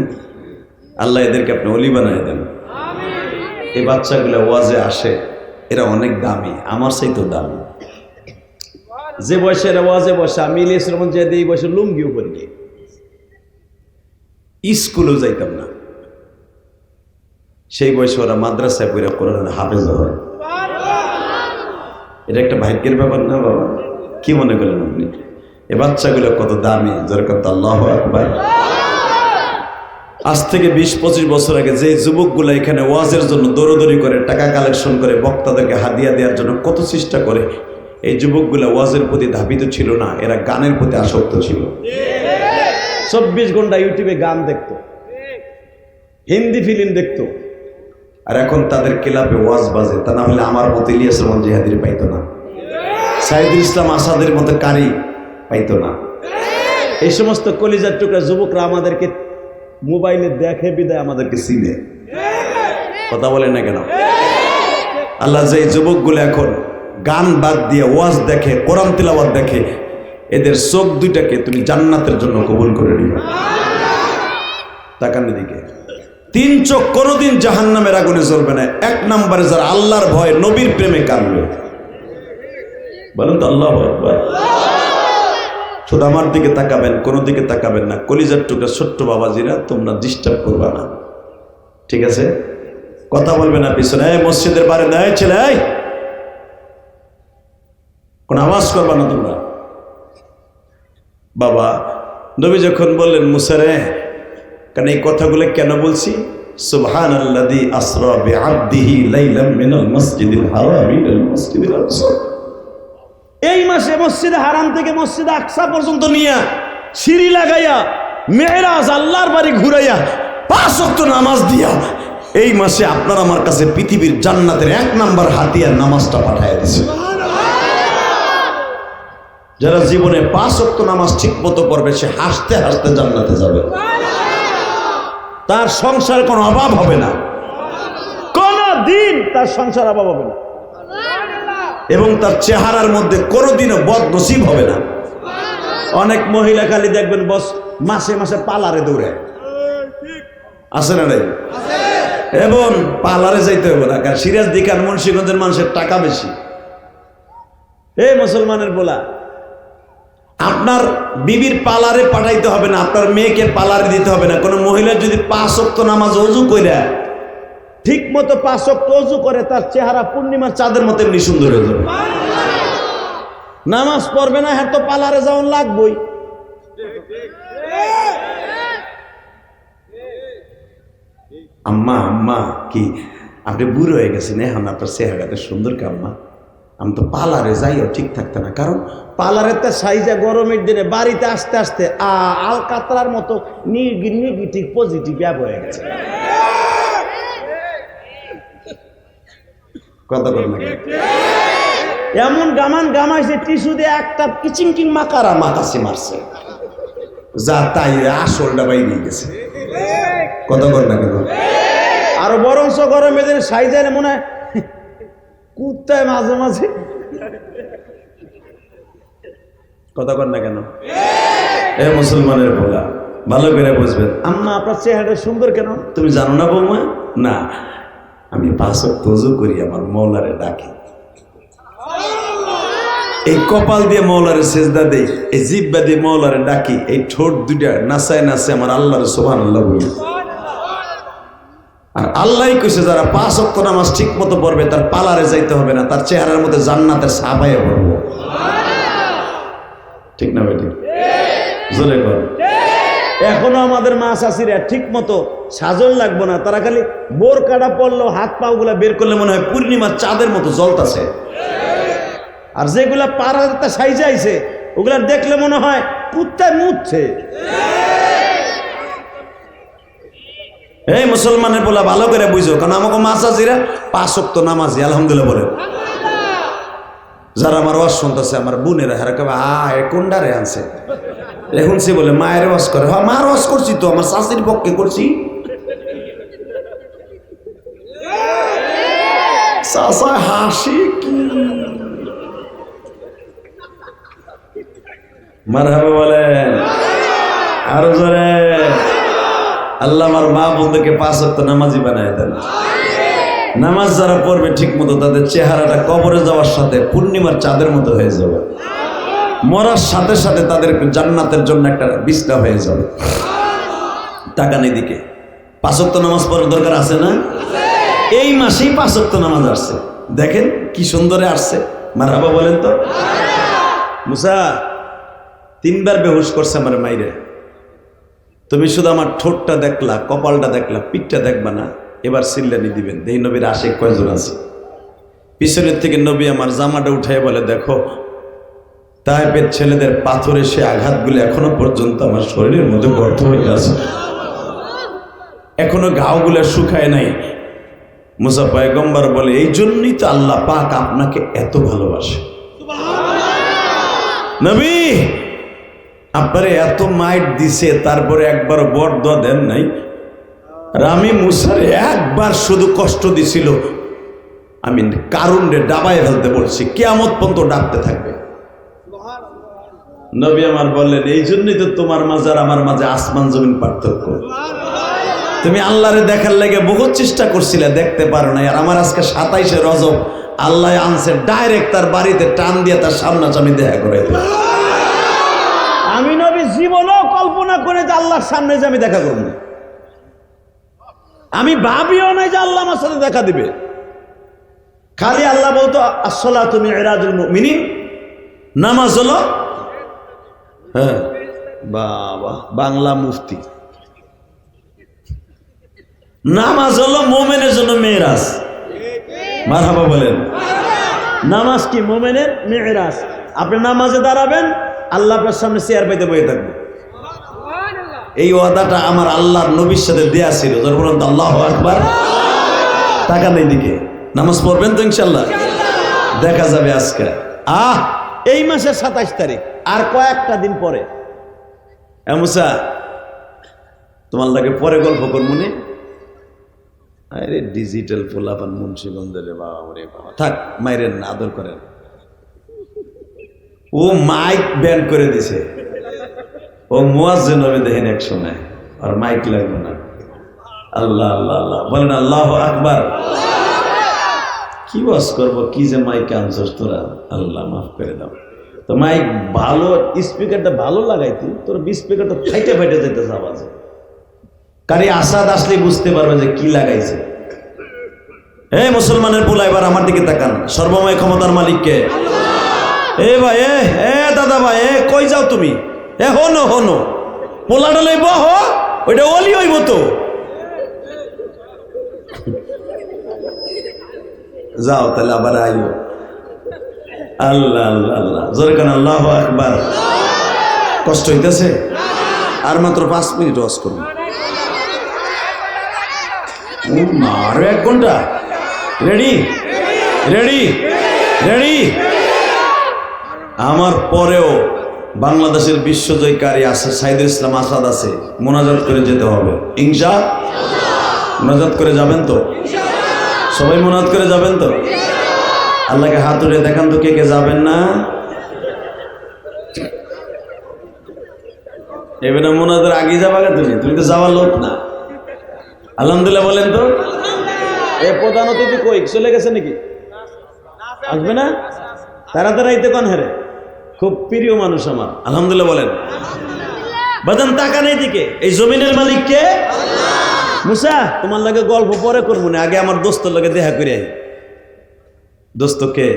আল্লাহ এদেরকে আপনি অলি বানায় দেন। এই বাচ্চাগুলা ওয়াজে আসে, এরা অনেক দামি, আমার চাইতেও দামি। যে বয়সে এরা ওয়াজে বসে, আমি ইলিয়াস রহমান যে এই বয়সে লুঙ্গিও পরি, স্কুলেও যাইতাম না। সেই বয়সে ওরা মাদ্রাসায় পড়ে কোরআন হাফেজ হয়। এটা একটা ভাগ্যের ব্যাপার না বাবা? কি মনে করেন আপনি? এ বাচ্চাগুলো কত দামি, দরকার তো আল্লাহু আকবার। আজ থেকে 20-25 বছর আগে যে যুবকগুলো এখানে ওয়াজের জন্য দৌড়দৌড়ি করে, টাকা কালেকশন করে, বক্তাদেরকে হাদিয়া দেওয়ার জন্য কত চেষ্টা করে, এই যুবকগুলো ওয়াজের প্রতি ধাবিত ছিল না, এরা গানের প্রতি আসক্ত ছিল। 24 ঘন্টা ইউটিউবে গান দেখতো, হিন্দি ফিল্ম দেখতো। আর এখন তাদের ক্লাবে ওয়াজ বাজে, তা না হলে আমার মতো ইলিয়াস রহমান জিহাদির পাইতো না, সাইদুল ইসলাম আসাদের মতো কারি পাইতো না। এই সমস্ত কলিজার টুকরা যুবকরা আমাদেরকে মোবাইলে দেখে বিদায় আমাদেরকে চিনে। কথা বলেন না কেন? আল্লাহ যে যুবকগুলো এখন গান বাদ দিয়ে ওয়াজ দেখে, কোরআন তিলাওয়াত দেখে, এদের চোখ দুইটাকে তুমি জান্নাতের জন্য কবুল করে নিবে। তাকান এদিকে। 3 চোখ কোনোদিন জাহান্নামের আগুনে জ্বলবে না। 1 নম্বরে যারা আল্লাহর ভয়ে নবীর প্রেমে কাঁদবে, বলেন তো আল্লাহু আকবার। শুধু আমার দিকে তাকাবেন, কোনো দিকে তাকাবেন না। কলিজার টুকরা ছোট্ট বাবাজিরা, তোমরা ডিস্টার্ব করবা না, ঠিক আছে? কথা বলবে না পিছনে। এই মসজিদের বারে দেয় ছেলে, কোন আওয়াজ করবা না তোমরা। বাবা নবী যখন বললেন মুসা রে, কারণ এই কথাগুলো কেন বলছি? সুবহানাল্লাযী আসরা বিআবদিহি লাইলাম মিনাল মসজিদিল হারাম ইলাল মসজিদিল আকসা। এই মাসে মসজিদে হারাম থেকে মসজিদে আকসা পর্যন্ত নিয়ে সিঁড়ি লাগাইয়া মেরাজ আল্লাহর বাড়ি ঘুরাইয়া 5 ওয়াক্ত নামাজ দিয়া এই মাসে আপনার আমার কাছে পৃথিবীর জান্নাতের 1 নম্বর হাতিয়ার নামাজটা পাঠাইয়া দিয়েছে। যারা জীবনে 5 ওয়াক্ত নামাজ ঠিক মতো পড়বে, সে হাসতে হাসতে জান্নাতে যাবে। তার সংসার কোনো অভাব হবে না, কোন দিন তার সংসার অভাব হবে না, এবং তার চেহারার মধ্যে কোনোদিনও বদনসিব হবে না। অনেক মহিলা খালি দেখবেন বস মাসে মাসে পার্লারে দৌড়ে, আছে না নাই? এবং পার্লারে যাইতে হবে না, কারণ সিরাজ দিকার মুন্সিগঞ্জের মানুষের টাকা বেশি। এই মুসলমানের বলা, আপনার বিবির পার্লারে পাঠাইতে হবে না, আপনার মেয়েকে পার্লারে দিতে হবে না। কোনো মহিলা যদি 5 ওয়াক্ত নামাজ ওযু কইরা ঠিক মতো 5 ওয়াক্ত ওযু করে, তার চেহারা পূর্ণিমার চাঁদের মতো এমনি সুন্দর হয়ে যাবে। নামাজ পড়বে না, হ্যাঁ তো পার্লারে যাওয়ান লাগবই। আম্মা আম্মা কি আপনি বুড়ো হয়ে গেছেন, এখন আপনার চেহারাটা সুন্দর কে আম্মা? আমি তো পার্লারে যাইও ঠিক থাকতে না, কারণ পার্লারের তো সাইজা গরমের দিনে বাড়িতে আসতে আসতে আল কাতরার মতো নেগেটিভ পজিটিভ ব্যাপ হয়ে গেছে। কথা বল না, এমন গামান গামাইছে টিস্যু দিয়ে একটা কিচিং কিং মাকারা মাকাসি মারছে, যা তাই আসলটা বাইরে গেছে। কথা বল না কেন? আর বরংস গরমের দিনে সাইজা মনে হয় কুত্তায় মাঝে মাঝে। কথা কর না কেন? এ মুসলমানের বলা, ভালো করে বুঝবেন। আম্মা আপনার চেহারাটা সুন্দর কেন? তুমি জানো না বৌমা? না, আমি 5 ওয়াক্ত ওযু করি, আমার মওলারে ডাকি। এই কপাল দিয়ে মৌলারে সেজদা দেই, এই জিব্বা দিয়ে মৌলারে ডাকি, এই ঠোঁট দুইটা নাচায় নাচে আমার আল্লাহর সুবহানাল্লাহ বলি। আর আল্লাহই কইছে যারা 5 ওয়াক্ত নামাজ ঠিক মতো পড়বে তার পালারে যাইতে হবে না, তার চেহারার মধ্যে জান্নাতের ছাপাইয়া পড়বো। ঠিক না বেটি? জোরে কর। এখনো আমাদের মা চাষিরা ঠিক মতো সাজল লাগবো না, তারা খালি বোর কাটা পড়লো, হাত পা গুলা বের করলে মনে হয় পূর্ণিমার চাঁদের মতো জ্বলতাছে। আর যেগুলা পাড়াতে সাইজাইছে ওগুলা দেখলে মনে হয় কুত্তায় মুতছে। এই মুসলমানের বলা ভালো করে বুঝো, কারণ আমাকে মা চাষিরা 5 ওয়াক্ত নামাজি আলহামদুলিল্লাহ বলে। যারা আমার ওয়াজ শুনতেছে আমার বোনেরা, হারা কবে কোনডারে আনছে এখন সে বলে মায়ের ওয়াজ করে। হ্যাঁ, মার ওয়াজ করছি তো, আমার শাশুড়ির পক্ষে করছি। হাসি কি মারহাবা বলেন আরো জোরে। আল্লাহ আমার মা বন্ধুকে 5 ওয়াক্ত নামাজি বানায় দেন। নামাজ যারা পড়বে ঠিক মতো তাদের চেহারাটা কবরে যাওয়ার সাথে পূর্ণিমার চাঁদের মতো হয়ে যাবে। মরার সাথে সাথে তাদের জান্নাতের জন্য একটা বিছনা হয়ে যাবে। টাকা নেই দিকে 5 ওয়াক্ত নামাজ পড়ার দরকার আছে না? এই মাসেই 5 ওয়াক্ত নামাজ আসছে, দেখেন কি সুন্দরে আসছে। মারহাবা বলেন তো। মুসা 3 বার বেহুশ করছে আমার মাইরে। তুমি শুধু আমার ঠোঁটটা দেখলা, কপালটা দেখলা, পিঠটা দেখবা না। এবার সিল্লানি দিবেন, এই নবীর আশিক কয়জন আছে। পিছনের থেকে নবী আমার জামাটা উঠাই বলে, দেখো তায়েফের ছেলেদের পাথরে সে আঘাতগুলো এখনো পর্যন্ত আমার শরীরের মধ্যে গর্ত হয়ে আছে, এখনো ঘাওগুলো শুকায় নাই। মুসা পয়গম্বর বলে, এই জন্যই তো আল্লাহ পাক আপনাকে এত ভালোবাসে। নবী আপনারে এত মাইট দিছে, তারপরে একবার বরদোয়া দেন নাই। আর আমি মুসার একবার শুধু কষ্ট দিছিল, আমি কারুনরে ডাবায় ফেলতে বলছি, কিয়ামত পর্যন্ত ডাকতে থাকবে। নবী আমার বললেন, এই জন্যই তো তোমার মাঝে আর আমার মাঝে আসমান জমিন পার্থক্য। তুমি আল্লাহরে দেখার লাগে বহুত চেষ্টা করছিলে, দেখতে পারো না। আর আমার আজকে 27শে রজব আল্লাহ আনছে ডাইরেক্ট তার বাড়িতে টান দিয়ে তার সামনাসামনি দেখা করে। আমি নবী জীবনও কল্পনা করে যে আল্লাহর সামনে যে আমি দেখা করব, আমি ভাবিও নাই যে আল্লাহ আমার সাথে দেখা দিবে। খালি আল্লাহ বলতো আসসালাতু মিরাজুল মুমিনিন, নামাজ হলো, হ্যাঁ বাবা বাংলা মুফতি, নামাজ হলো মোমেনের জন্য মেরাজ। মারহাবা বলেন। নামাজ কি মোমেনের মেরাজ। আপনি নামাজে দাঁড়াবেন, আল্লাহ আপনার সামনে চেয়ার পাইতে বয়ে থাকবে। এই ওয়াদাটা আমার আল্লাহর নবীর সাথে দেয়া ছিল। যখন আল্লাহু আকবার, টাকা নেই দিকে নামাজ পড়বেন তো ইনশাল্লাহ, দেখা যাবে আজকে। এই মাসের 27 তারিখ, আর কয়েকটা দিন পরে। মুসা তোমার লাগে পরে গল্প করবো নি। আরে ডিজিটাল পোলাপান মুন্সিগঞ্জের বাবা রে বাবা, থাক মাইরেন না, আদর করেন। ও মাইক ব্যান্ড করে দিছে, ও মুয়াজ্জিন হবে দেখেন এক সময়, আর মাইক লাগবে না। আল্লাহ আল্লাহ আল্লাহ বলেন, আল্লাহু আকবার। কি ওয়াজ করবো, কি যে মাইক আনছস তোরা, আল্লাহ মাফ করে দাও। তো মাইক ভালো, স্পিকারটা ভালো লাগাইতি, তোর স্পিকারটা ফাইটে ফাইটে যেতেছে আওয়াজে। কারি আসাদ আসলে বুঝতে পারবে যে কি লাগাইছে। এই মুসলমানের পোলা, এবার আমার দিকে তাকান। সর্বময় ক্ষমতার মালিককে। এ ভাই, এ দাদা ভাই, কই যাও তুমি? হনো হনো পোলাটা লইব, ওইটা অলি হইব তো। যাও তাহলে আবার আইও। আল্লাহ আল্লাহ আল্লাহ জোরে কান আল্লাহু আকবার। কষ্ট হইতেছে? আর মাত্র 5 মিনিট ওয়াজ করুন। আরো 1 ঘন্টা। Ready ready ready. আমার পরেও বাংলাদেশের বিশ্বজয়কারী আছে সাইদুল ইসলাম আসাদ আছে, মোনাজাত করে যেতে হবে ইনশাআল্লাহ। মোনাজাত করে যাবেন তো? সবাই মোনাজাত করে যাবেন তো? আল্লাহকে হাত উঠে দেখান তো কে কে যাবেন না। এবারে মোনাজাতের আগে যাবা কে? তুমি তো যাওয়ার লোক না। আলহামদুলিল্লাহ বলেন তো। এই প্রধান অতিথি কই চলে গেছে নাকি? আসবে না? তারা দাঁড়াইতে কোন হেরে খুব প্রিয় মানুষ আমার, আলহামদুলিল্লাহ বলেন। বাদান টাকা নেই দিকে, এই জমিনের মালিক কে? মুসা, তোমার লাগে গল্প পরে করবো না, আগে আমার দোস্তর লাগে দেখা করে আই। দোস্ত কে?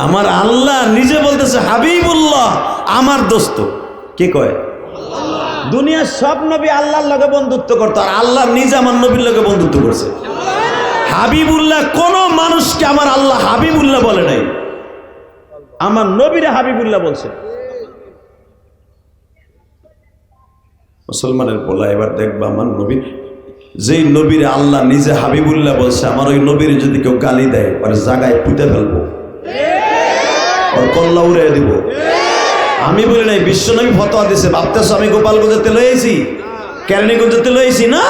আমার আল্লাহ নিজে বলতেছে হাবিবুল্লাহ আমার দোস্ত। কে কয়? দুনিয়ার সব নবী আল্লাহর লগে বন্ধুত্ব করতো, আর আল্লাহ নিজে আমার নবীর লগে বন্ধুত্ব করছে। হাবিবুল্লাহ কোন মানুষকে আমার আল্লাহ হাবিবুল্লাহ বলে নাই, আমার নবীরে হাবিবুল্লাহ বলছে। মুসলমানের বলা এবার দেখবা আমার নবী, যেই নবীরে আল্লাহ নিজে হাবিবুল্লাহ বলছে, আমার ওই নবীর যদি কেউ গালি দেয় ওর জায়গায় পুঁতে ফেলবো, ওর কল্লা উড়ে দিব। আমি বলি নাই, বিশ্ব নবী ফতোয়া দিছে। ভাবতেছ আমি গোপালগঞ্জে লইছি, কেরানীগঞ্জে লইছি না,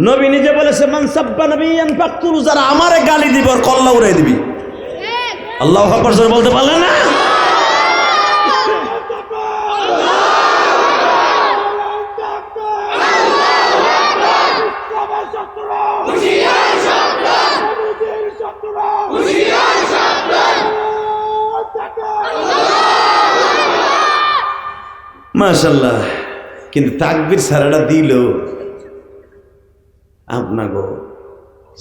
নবী নিজে বলেছে মান সাব্বা নবিয়ান ফাকতুলু, যারা আমারে গালি দিবে ওর কল্লা উড়ে দিবি। আল্লাহু আকবার জোরে বলতে পারলেন না? মাশাআল্লাহ। কিন্তু তাকবীর সারাটা দিল আপনাগো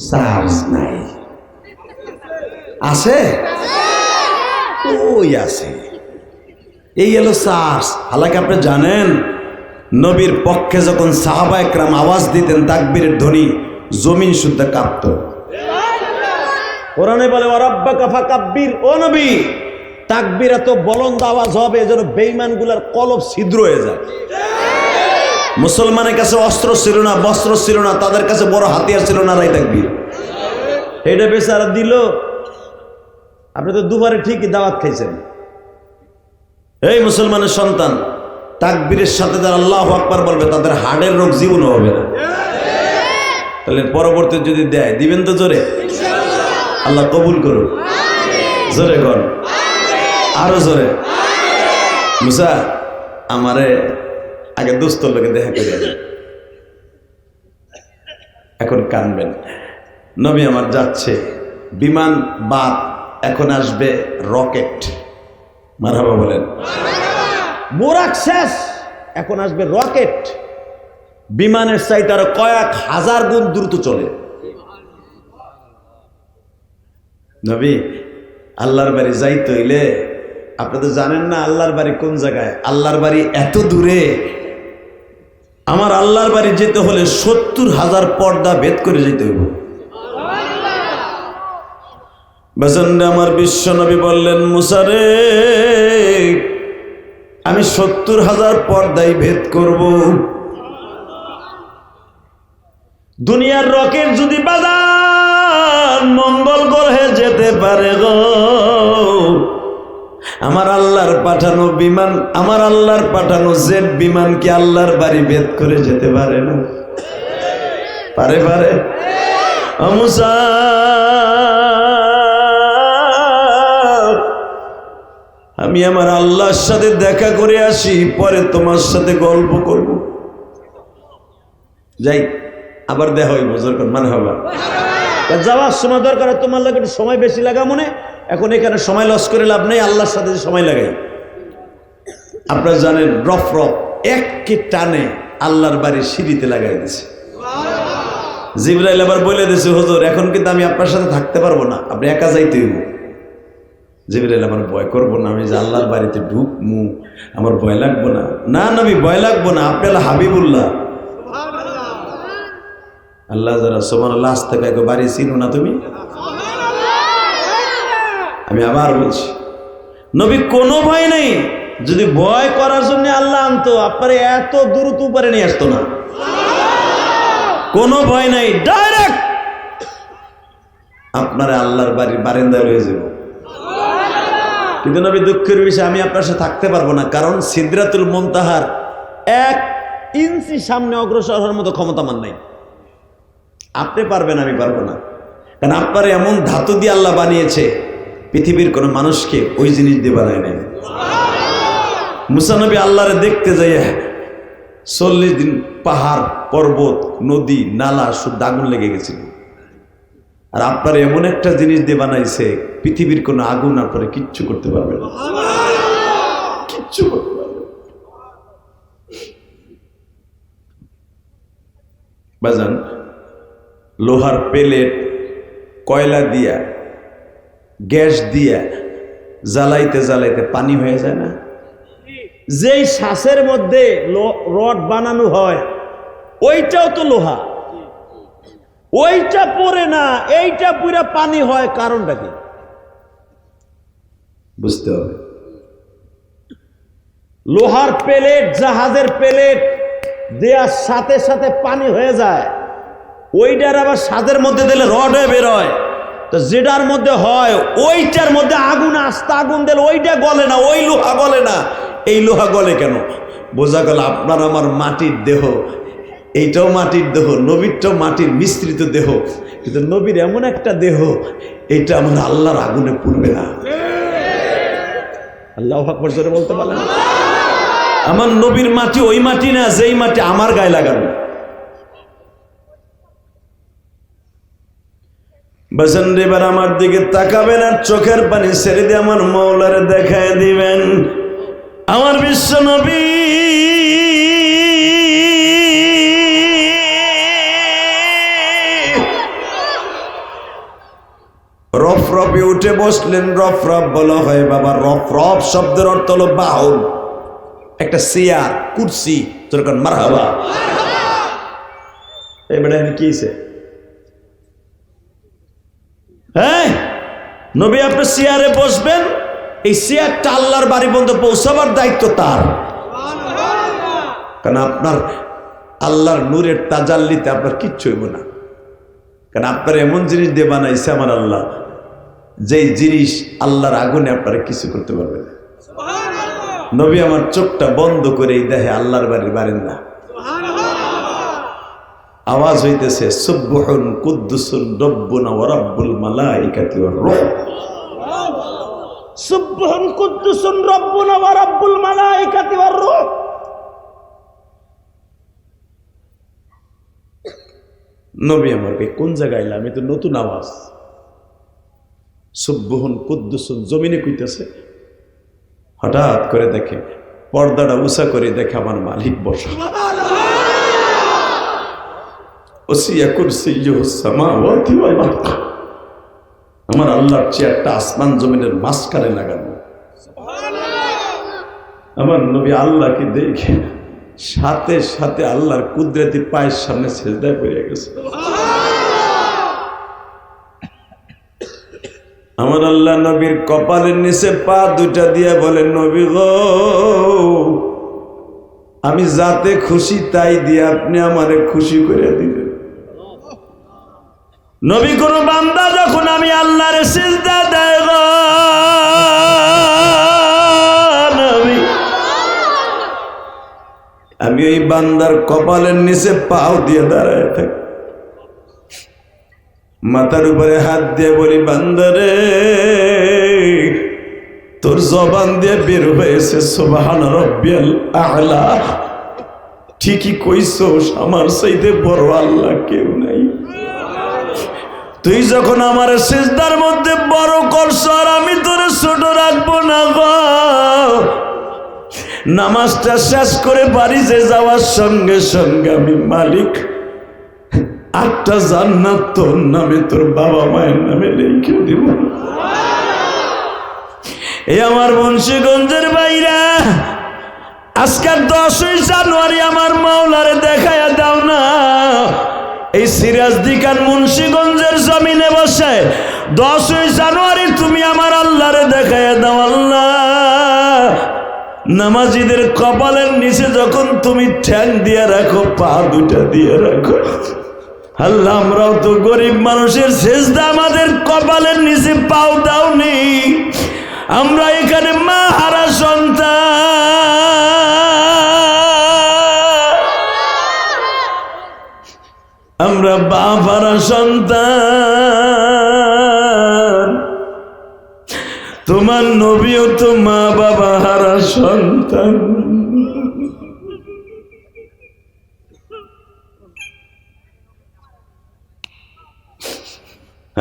চার্জ নাই, আছে ওই আছে, এই হলো চার্জ। হালাকি আপনি জানেন নবীর পক্ষে যখন সাহাবা একরাম আওয়াজ দিতেন তাকবীরের ধ্বনি, জমিন শুদ্ধ কাঁপত। কোরআনে বলে ওয়ারাব্বাকা ফাকাব্বির, ও নবী তাকবীর এত বলন্দ আওয়াজ হবে যেন বেঈমানগুলার কলব ছিদ্র হয়ে যায়। মুসলমানের কাছে অস্ত্র ছিল না, বস্ত্র ছিল না, তাদের কাছে বড় হাতিয়ার ছিল না, রাই তাকবীর। এটা বেচারা দিল। আপনি তো দুবারে ঠিকই দাওয়াত খাইছেন। এই মুসলমানের সন্তান, তাকবীরের সাথে যারা আল্লাহু আকবার বলবে তাদের হাড়ের রোগ জীবনও হবে না। তাহলে পরবর্তী যদি দেয় দিবেন তো জোরে? আল্লাহ কবুল করুন। জোরে কর, আরো জোরে। মুসা আমারে আগে দোস্তর লোকে দেখা করে, এখন কানবেন। নবী আমার যাচ্ছে, বিমান বাদ, এখন আসবে রকেট। মারহাবা বলেন। বোরাক শেষ, এখন আসবে রকেট। বিমানের চাইতে আরো কয়েক হাজার গুণ দ্রুত চলে। নবী আল্লাহর বাড়ি যাইতে হইলে, আপনি তো জানেন না আল্লাহর বাড়ি কোন জায়গায়। আল্লাহর বাড়ি এত দূরে, আমার আল্লাহর বাড়ি যেতে হলে 70,000 পর্দা ভেদ করে যেতে হইব। বাজানরা আমার বিশ্ব নবী বললেন, মুসা রে আমি 70,000 পর্দায় ভেদ করব। দুনিয়ার রকেট যদি বাজান মঙ্গল গ্রহে যেতে পারে গো, আমার আল্লাহর পাঠানো বিমান, আমার আল্লাহর পাঠানো জেট বিমান কি আল্লাহর বাড়ি ভেদ করে যেতে পারে না? পারে পারে? মুসা আমি আমার আল্লাহর সাথে দেখা করে আসি, পরে তোমার সাথে গল্প করব। যাই, আবার দেখা হইব। জোর মানে হবা যাওয়ার সময় দরকার তোমার লাগে একটু সময় বেশি লাগা মনে, এখন এখানে সময় লস করে লাভ নেই, আল্লাহর সাথে সময় লাগাই। আপনারা জানেন রফ রফ এককে টানে আল্লাহর বাড়ির সিঁড়িতে লাগাই দিছে। জিবরাইল আবার বলে দিয়েছে, হুজুর এখন কিন্তু আমি আপনার সাথে থাকতে পারবো না, আপনি একা যাইতে হইব। জিবরাইল আমার ভয় করবো না, আমি যে আল্লাহর বাড়িতে ঢুকমু আমার ভয় লাগবো না? না নবী ভয় লাগবো না, আপনি আল্লাহ হাবিবুল্লাহ। আল্লাহ যারা সুবহানাল্লাহ আজ থেকে বাড়ি চিনো না তুমি? আমি আবার বলছি, নবী কোনো ভয় নেই। যদি ভয় করার জন্য আল্লাহ আনতো আপনারে এত দ্রুত উপরে নিয়ে আসতো না। কোনো ভয় নাই, ডাইরেক্ট আপনারা আল্লাহর বাড়ির বারান্দায় রয়ে যাব। কিন্তু নবী দুঃখের বিষয়, আমি আপনার সাথে থাকতে পারবো না, কারণ সিদরাতুল মুনতাহার 1 ইঞ্চি সামনে অগ্রসর হওয়ার মতো ক্ষমতা আমার নাই। আপনি পারবেন, আমি পারবো না, কারণ আপনার এমন ধাতু দিয়ে আল্লাহ বানিয়েছে পৃথিবীর কোনো মানুষকে ওই জিনিস দিয়ে বানায় নাই। মুসা নবী আল্লাহরে দেখতে যাইয়া 40 দিন পাহাড় পর্বত নদী নালা শুধু আগুন লেগে গেছিল। আর আপনার এমন একটা জিনিস দিয়ে বানাইছে পৃথিবীর কোনো আগুন আপনারে কিচ্ছু করতে পারবে না, কিচ্ছু করতে পারবে না। বাজান, লোহার প্লেট কয়লা দিয়া গ্যাস দিয়া জ্বালাইতে জ্বালাইতে পানি হয়ে যায় না? যেই শ্বাসের মধ্যে রড বানানো হয় ওইটাও তো লোহা, ওইটা পরে না, এইটা পুরা পানি হয়, কারণটা কি? বুঝতে হবে। লোহার প্লেট, জাহাজের প্লেট দেওয়ার সাথে সাথে পানি হয়ে যায়, ওইটার আবার সাজের মধ্যে দিলে রড হয়ে বেরোয়। তো যেটার মধ্যে হয় ওইটার মধ্যে আগুন, আস্তে আগুন দিলে ওইটা গলে না, ওই লোহা গলে না। এই লোহা গলে কেন? বোঝা গেল আপনার আমার মাটির দেহ, এইটাও মাটির দেহ, নবীরটাও মাটির মিশ্রিত দেহ, কিন্তু নবীর এমন একটা দেহ এইটা আমার আল্লাহর আগুনে পুড়বে না। আল্লাহু আকবার জোরে বলতে পারেন? আমার নবীর মাটি ওই মাটি না যেই মাটি আমার গায়ে লাগানো। বাজান, এবার আমার দিকে তাকাবেন আর চোখের পানি ছেড়ে দিয়ে আমার মাওলারে দেখায় দিবেন। আমার বিশ্ব নবী রফরফে উঠে বসলেন। রফরফ বলা হয় বাবা, রফরফ শব্দের অর্থ হলো বাহন, একটা চেয়ার, কুরসি। তোর মারহাবা। এবারে কি হয়েছে? হ্যাঁ, নবী আপনি চেয়ারে বসবেন, এই চেয়ারটা আল্লাহর বাড়ি পর্যন্ত পৌঁছাবার দায়িত্ব তার। কারণ আপনার আল্লাহর নূরের তাজাল্লিতে আপনার কিচ্ছু হইব না, কারণ আপনার এমন জিনিস দিয়ে বানাইছে আমার আল্লাহ, যেই জিনিস আল্লাহর আগুনে আপনারা কিছু করতে পারবে না। নবী আমার চোখটা বন্ধ করে দেখে আল্লাহর বাড়ির বারিন্দা, আওয়াজ হইতেছে সুবহুন কুদ্দুসুন রব্বুনা ওয়া রাব্বুল মালাইকাতি ওয়ার রূহ। সুবহুন কুদ্দুসুন রব্বুনা ওয়া রাব্বুল মালাইকাতি ওয়ার রূহ। নবী আমাকে কোন জায়গায় এলাম? আমি তো নতুন আওয়াজ। সুবহুন কুদ্দুসুন জমিনে কইতেছে। হঠাৎ করে দেখে, পর্দাটা উঁচা করে দেখে আমার মালিক বসা। ওসিয়া কুরসিয়্যুহু সামাওয়াতি ওয়াল আরদ। আমার আল্লাহর চেয়ারটা আসমান জমিনের মাঝখানে লাগানো। আমার নবী আল্লাহকে দেখে সাথে সাথে আল্লাহর কুদরতি পায়ের সামনে সিজদায় পড়ে গেছে। আমার আল্লাহ নবীর কপালের নিচে পা দুটা দিয়ে বলেন, নবী গো, আমি যাতে খুশি তাই দিয়ে আপনি আমারে খুশি করে দিলেন। নবী কোন বান্দা যখন আমি আল্লাহর সিজদা দেয় গো নবী, আমি ওই বান্দার কপালের নিচে পাও দিয়ে দাঁড়ায় থাকি, মাথার উপরে হাত দিয়ে বলি, বান্দারে তোর জবান দিয়ে বের হয়েছে সুবহান রাব্বিয়াল আ'লা। ঠিকই কইছস, আমার চাইতে বড় আল্লাহ কেউ নাই। তুই যখন আমার সিজদার মধ্যে বড় করছ, আর আমি তোরে ছোট রাখবো না গো। নামাজটা শেষ করে বাড়িতে যাওয়ার সঙ্গে সঙ্গে আমি মালিক 8টা জান্নাত তোর নামে, তোর বাবা মায়ের নামে লিখে দিব। এই আমার মুন্সিগঞ্জের বাইরা, আজকের 10ই জানুয়ারি আমার মাওলারে দেখায়া দাও না। এই সিরাজদিকান মুন্সিগঞ্জের জমিনে বসে 10ই জানুয়ারি তুমি আমার আল্লাহরে দেখায়া দাও। আল্লাহ, নামাজিদের কপালের নিচে যখন তুমি ঠ্যাং দিয়ে রাখো, পা দুটা দিয়ে রাখো, আল্লাহ আমরাও তো গরিব মানুষের সেজদা আমাদের কপালের নিচে পাও দাওনি। আমরা এখানে মা হারা সন্তান, আমরা বাপ হারা সন্তান, তোমার নবীও তো মা বাবা হারা সন্তান।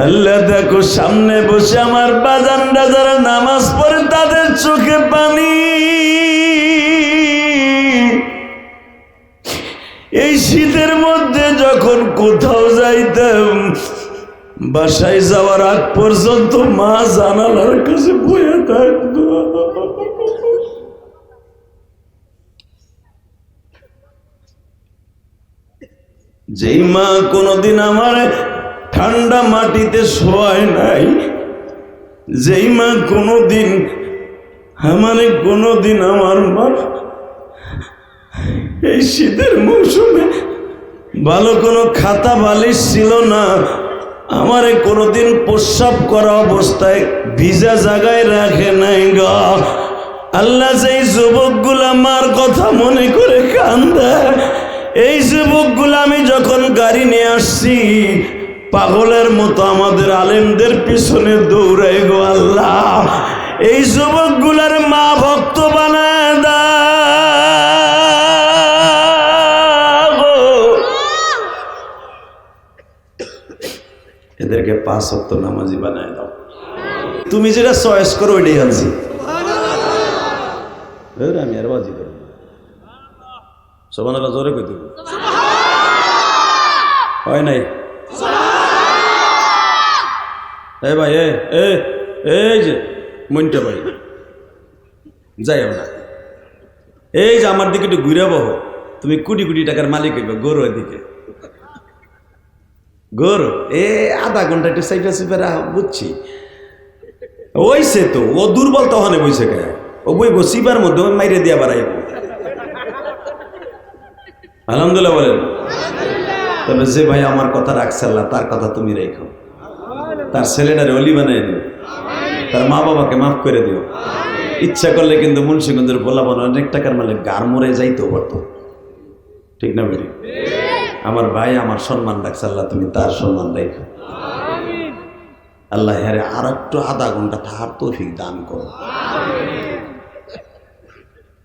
আল্লাহ দেখো সামনে বসে আমার বাজানরা যারা নামাজ পড়ে তাদের চোখে পানি। এই শীতের মধ্যে যখন কোথাও যাইতাম বাসায় যাওয়ার আগ পর্যন্ত মা জানালার কাছে বসে থাকতো। যেই মা কোনোদিন আমার ঠান্ডা মাটিতে শোয়ায় নাই, যেই মা কোনোদিন আমার মা এই শীতের মৌসুমে ভালো কোনো খাতা বালিশ ছিল না, আমারে কোনোদিন প্রস্রাব করা অবস্থায় ভিজা জায়গায় রাখে নাই গা। আল্লাহ যেই যুবকগুলা মার কথা মনে করে কান্দে, এই যুবকগুলো আমি যখন গাড়ি নিয়ে আসছি পাগলের মতো আমাদের আলেমদের পিছনে দৌড়াই গো আল্লাহ, এই যুবকগুলার মা ভক্ত বানায় দাও, এদেরকে 5 ওয়াক্ত নামাজি বানায় দাও। তুমি যেটা চয়েস করো ওইটাই আনছি, আমি আর বাজি করব। সুবহানাল্লাহ জোরে কইতে হয় নাই? এ ভাই এই যে মনটা ভাই যাই না, এই যে আমার দিকে একটু ঘুরে বহো, তুমি কোটি কোটি টাকার মালিক হইবে। গরু এদিকে গরু আধা ঘন্টা একটু সাইফা সুইফা বুঝছি ওইসে তো ও দুর্বল তখন বইছে কে ও বই বসিবার মধ্যে মাইরে দিয়া বাড়াইব। আলহামদুলিল্লাহ বলেন। তবে যে ভাই আমার কথা রাখছে আল্লাহ তার কথা তুমি রেখো, তার ছেলেটারে অলি বানিয়ে দিও, তার মা বাবাকে মাফ করে দিও। ইচ্ছা করলে কিন্তু মুন্সিগঞ্জের পোলাপান অনেক টাকার মালিক গার মরে যাইতেও পারতো, ঠিক না বলি? আমার ভাই আমার সম্মান রাখছে আল্লাহ তুমি তার সম্মান রেখো। আল্লাহ হ্যাঁ আর একটু আধা ঘন্টা থাকার তৌফিক দান করো।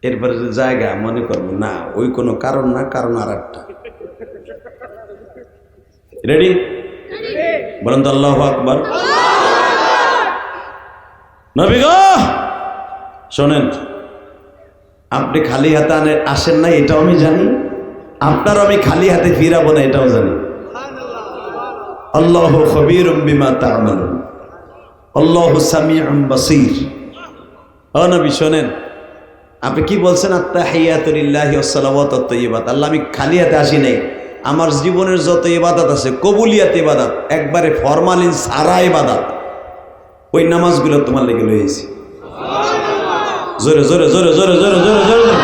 এরপরে যে জায়গা মনে করবো না ওই কোনো কারণ না, কারণ আর একটা। রেডি বলেন তো আল্লাহু আকবার। নবী গো শোনেন, আপনি খালি হাতে আসেন না এটাও আমি জানি, আপনার আমি খালি হাতে ফিরাবো না এটাও জানি। আল্লাহু খবীরুম বিমা তা'মালুন, আল্লাহু সামিউম বাসীর। ও নবী শোনেন, আপনি কি বলছেন? আত্তাহিয়াতু লিল্লাহি ওয়াস সালাওয়াতুত তাইয়্যিবাত। আল্লাহ আমি খালি হাতে আসি নাই, আমার জীবনের যত ইবাদত আছে কবুলিয়াত ইবাদত, একবারে ফরমালিন সারা ইবাদত, ওই নামাজগুলো তোমার লেগে লইছি। জোরে জোরে জোরে জোরে জোরে জোরে জোরে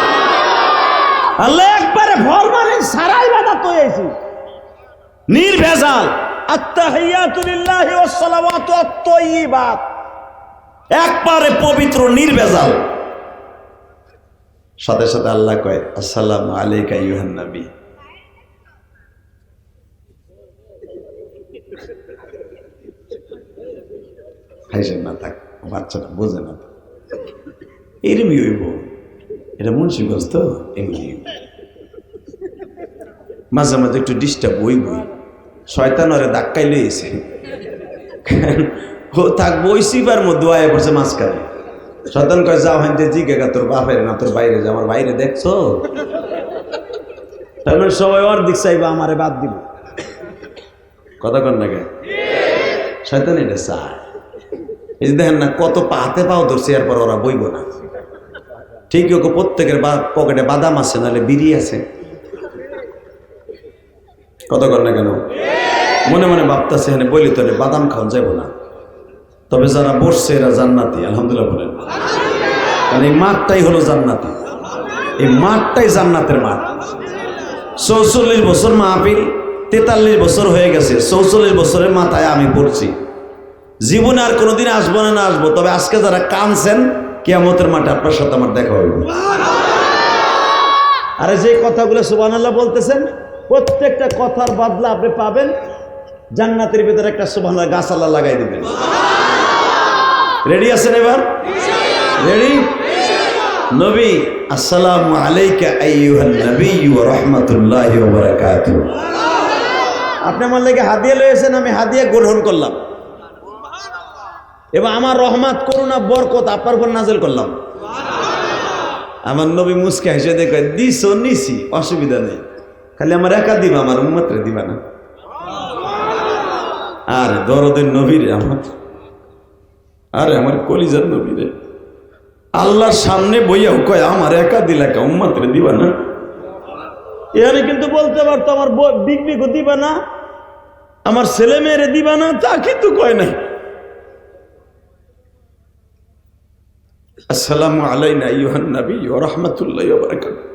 আল্লাহ একবারে ফরমালিন সারা ইবাদত লইছি, নির্ভেজাল। আত্তাহিয়াতু লিল্লাহি ওয়াস সালাওয়াতুত তাইয়্যিবাত, একবারে পবিত্র নির্ভেজাল। সাথে সাথে আল্লাহ কয় আসসালামু আলাইকা আইয়ুহান নবী। হাইসেন না থাক, বাচ্চাটা বোঝে না, এরমই হইব, এটা মুন্সিগঞ্জ তো এমনি মাঝে মাঝে একটু ডিস্টার্ব হইবই। শয়তান ওরে ধাক্কাই লইছে, ও থাকবো ওই সিবার মধ্যে আয় পড়ছে মাঝখানে। শয়তান কয় যাও হাইতে জিজ্ঞাসা তোর বাপের না তোর বাইরে, যে আমার বাইরে দেখছো, তার মানে সবাই ওর দিক চাইবা আমারে বাদ দিব। কথা কন না কে? শয়তান এটা চায়। এই যে দেখেন না কত পাতে পাও ধরছে, এরপর ওরা বইব না। ঠিক ওকে প্রত্যেকের পকেটে বাদাম আছে, নাহলে বিড়ি আছে। কথা কর না কেন? মনে মনে ভাবতেছে এখানে বলি তো বাদাম খাওয়া যাব না, তবে যারা বসছে এরা জান্নাতি। আলহামদুলিল্লাহ বলেন। কারণ এই মাঠটাই হলো জান্নাতি, এই মাঠটাই জান্নাতের মাঠ। 44 বছর মাহফিল, 43 বছর হয়ে গেছে, 44 বছরের মাথায় আমি পড়ছি। জীবনে আর কোনোদিন আসবো না, না আসবো, তবে আজকে যারা কানছেন কিয়ামতের মাঠে আপনার সাথে আমার দেখা হবে। আরে যে কথাগুলো সুবহানাল্লাহ বলতেছেন, প্রত্যেকটা কথার বদলা আপনি পাবেন জান্নাতের ভিতরে একটা সুবহানাল্লাহ গাছ আল্লাহ লাগাই দিবেন। রেডি আছেন এবার? রেডি? নবী আসসালামু আলাইকা আইয়ুহান নবী ওয়া রাহমাতুল্লাহি ওয়া বারাকাতুহু। আপনি আমার লাগি হাদিয়া লয়েছেন, আমি হাদিয়া গ্রহণ করলাম। এবার আমার রহমত করুণা বরকত আপনার উপর নাজেল করলাম। আমার নবী মুসকে হেসে দেখে দিস নিছি, অসুবিধা নেই, খালি আমার একা দিবা, আমার উম্মতরে দিবা না। আর দরদের নবীরে আমার, আরে আমার কলিজার নবীরে আল্লাহর সামনে বইয়াও কয় আমার একা দিলা কা, উম্মতরে দিবা না। এখানে কিন্তু বলতে পারতো আমার বিগবিগো দিবা না, আমার ছেলে মেয়েরে দিবা না, তা কিন্তু কয় নাই। আসসালামু আলাইনা আইয়ুহান নবী ওয়া রাহমাতুল্লাহি ওয়া বারাকাতুহু,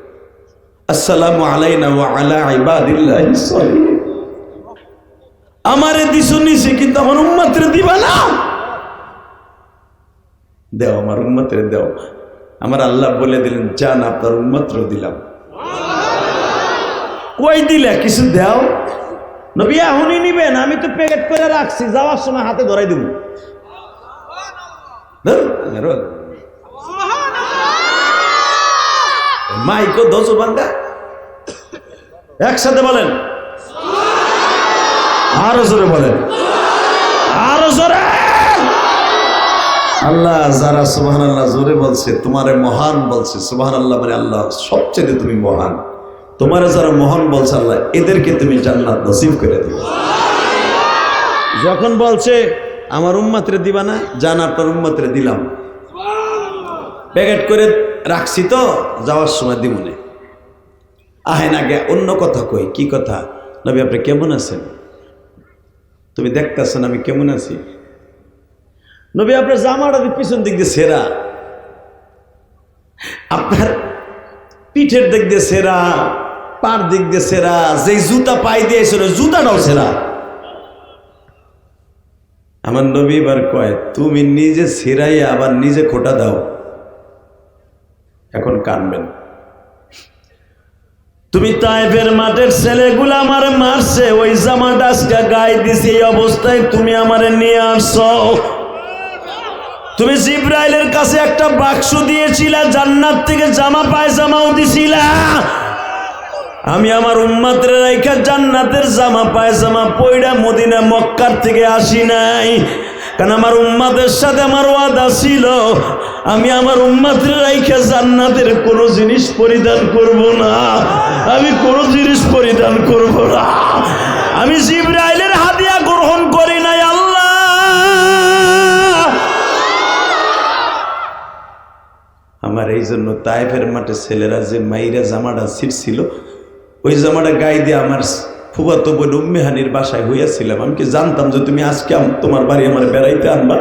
আসসালামু আলাইনা ওয়া আলা ইবাদিল্লাহিস সালিহিন। আমারে দিছো নিছে, কিন্তু আমার উম্মতরে দিবা না। দেও, আমার উম্মতরে দেও। আমার আল্লাহ বলে দিলেন জান আপনার উম্মতরে দিলাম। কই দিলা, কিছু দেও। নবী এখনই নিবেন, আমি তো প্যাকেট করে রাখছি, যাওয়ার সময় হাতে ধরাই দেব। মাইকো দোজো বান্দা একসাথে বলেন, আরো জোরে বলেন, আরো জোরে। আল্লাহ যারা সুবহানাল্লাহ জোরে বলছে, তোমারে মহান বলছে, সুবহানাল্লাহ মানে আল্লাহ সবচেয়ে তুমি মহান। তোমারে যারা মহান বলছে আল্লাহ, এদেরকে তুমি জান্নাত নসিব করে দিও। যখন বলছে আমার উম্মতরে দিবা না, জান আপনার উম্মতরে দিলাম, প্যাকেট করে রাখছি তো, যাওয়ার সময় দিমুনে। আহেন আগে অন্য কথা কই। কি কথা? নবী আপনি কেমন আছেন? তুমি দেখতেছেন আমি কেমন আছি? নবী আপনার জামাটা পিছন দিক দিয়ে সেরা, আপনার পিঠের দিক দিয়ে সেরা, পার দিক দিয়ে সেরা, যে জুতা পাই দিয়েছিল জুতাটাও সেরা। আমার নবী এবার কয় তুমি নিজে সেরাই আবার নিজে খোটা দাও, এখন কানবেন। তুমি তায়েফের মাঠের ছেলেগুলো আমার মারছে, ওই জামাটা আজকে গায়ে দিছি, এই অবস্থায় তুমি আমারে নিয়ে আসছো। তুমি জিব্রাইলের কাছে একটা বাক্স দিয়েছিলা, জান্নাত থেকে জামা পায়জামাও দিছিলা। আমি আমার উম্মতের রাইখা জান্নাতের জামা পায়জামা পয়রা মদিনা মক্কার থেকে আসি নাই, কারণ আমার উম্মতের সাথে আমার ওয়াদা ছিল আমি আমার উম্মতের রাইখা জান্নাতের কোনো জিনিস পরিধান করব না, আমি কোনো জিনিস পরিধান করব না। আমি জিব্রাইলের হাদিয়া গ্রহণ করি নাই। আল্লাহ আমার এই জন্য তায়েফের মাঠে ছেলেরা যে মাইরা জামাটা ছিঁড়ছিল, ওই জামাটা গায়ে দিয়ে আমার ফুফাতো বোন উম্মে হানির বাসায় হইয়াছিলাম। আমি কি জানতাম যে তুমি আজকে তোমার বাড়ি আমার বেড়াইতে আনবা,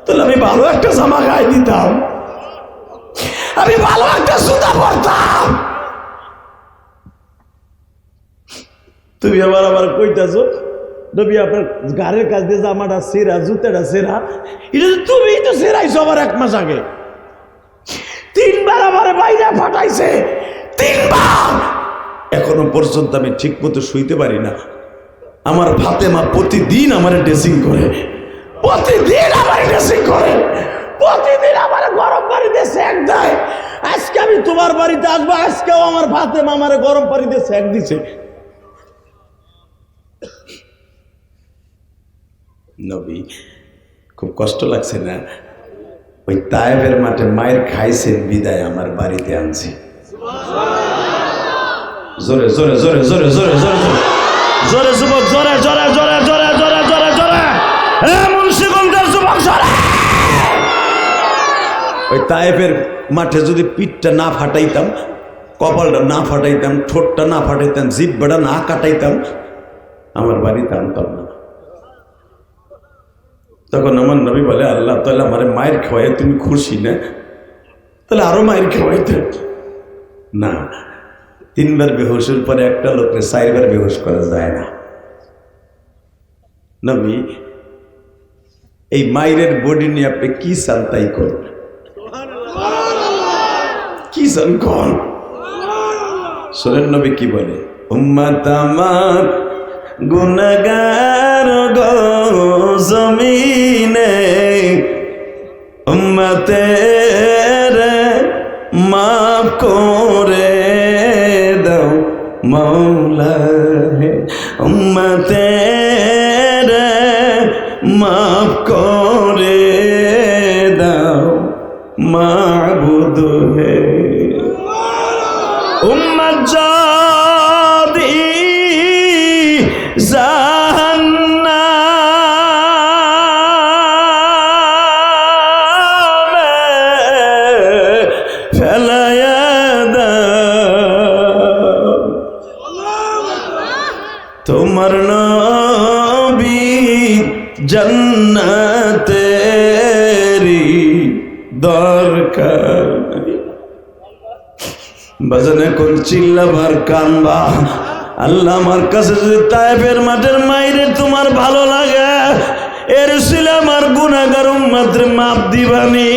তাহলে আমি ভালো একটা জামা গায়ে দিতাম, আমি ভালো একটা জুতা পরতাম। তুমি আবার কইতাছো নবী আপনার গাড়ির কাছ দিয়ে জামাটা সেরা, জুতাটা সেরা। এটা তুমি তো সেরাইছো আবার 1 মাস আগে। 3 বার আমার বাইরে ফাটাইছে, 3 বার। এখনো পর্যন্ত আমি ঠিক মতো শুইতে পারি না। আমার ফাতেমা প্রতিদিন আমার ড্রেসিং করে, প্রতিদিন আমার ড্রেসিং করে, প্রতিদিন আমার গরম পানিতে সেক দেয়। আজকে আমি তোমার বাড়িতে আসবো, আজকেও আমার ফাতেমা আমার গরম পানিতে সেক দিছে। নবী খুব কষ্ট লাগছে না? ওই তায়েফের মাঠে মায়ের খাইছেন বিদায় আমার বাড়িতে আনছি। জোরে জোরে জোরে জোরে জোরে জোরে জোরে যুবক, জোরে জোরে জোরে জোরে জোরে জোরে জোরে, মুন্সিগঞ্জের যুবক জোরে। ওই তায়েফের মাঠে যদি পিঠটা না ফাটাইতাম, কপালটা না ফাটাইতাম, ঠোঁটটা না ফাটাইতাম, জিহ্বাটা না কাটাইতাম, আমার বাড়িতে আনতাম না। তখন আমার নবী বলে আল্লাহ তাহলে আমার মায়ের খাওয়াই তুমি খুশি না? তাহলে আরো মায়ের খাওয়াইতে না। 3 বার বেহুশের পরে একটা লোককে 4 বার বেহুশ করা যায় না। নবী এই মায়ের বডি নিয়ে আপনি কি চান তাই করুন, কি চান কর। শোনেন নবী কি বলে, উম্মত আমার গুনাহগার গো জমিনে, উম্মতের মাফ করে দাও মৌলা হে, উম্মতের মাফ করে माबूद है उम्मत जादी जहन्नाम फैलाया তোমার নবী জান্নাতেরি দরকার বাজানে কোন চিল্লাবার কানবা আল্লাহ আমার কাছে যদি তায়েফের মাঠের মাইরে তোমার ভালো লাগে এর ছিল আমার গুনাহগার উম্মতরে মাপ দিবানি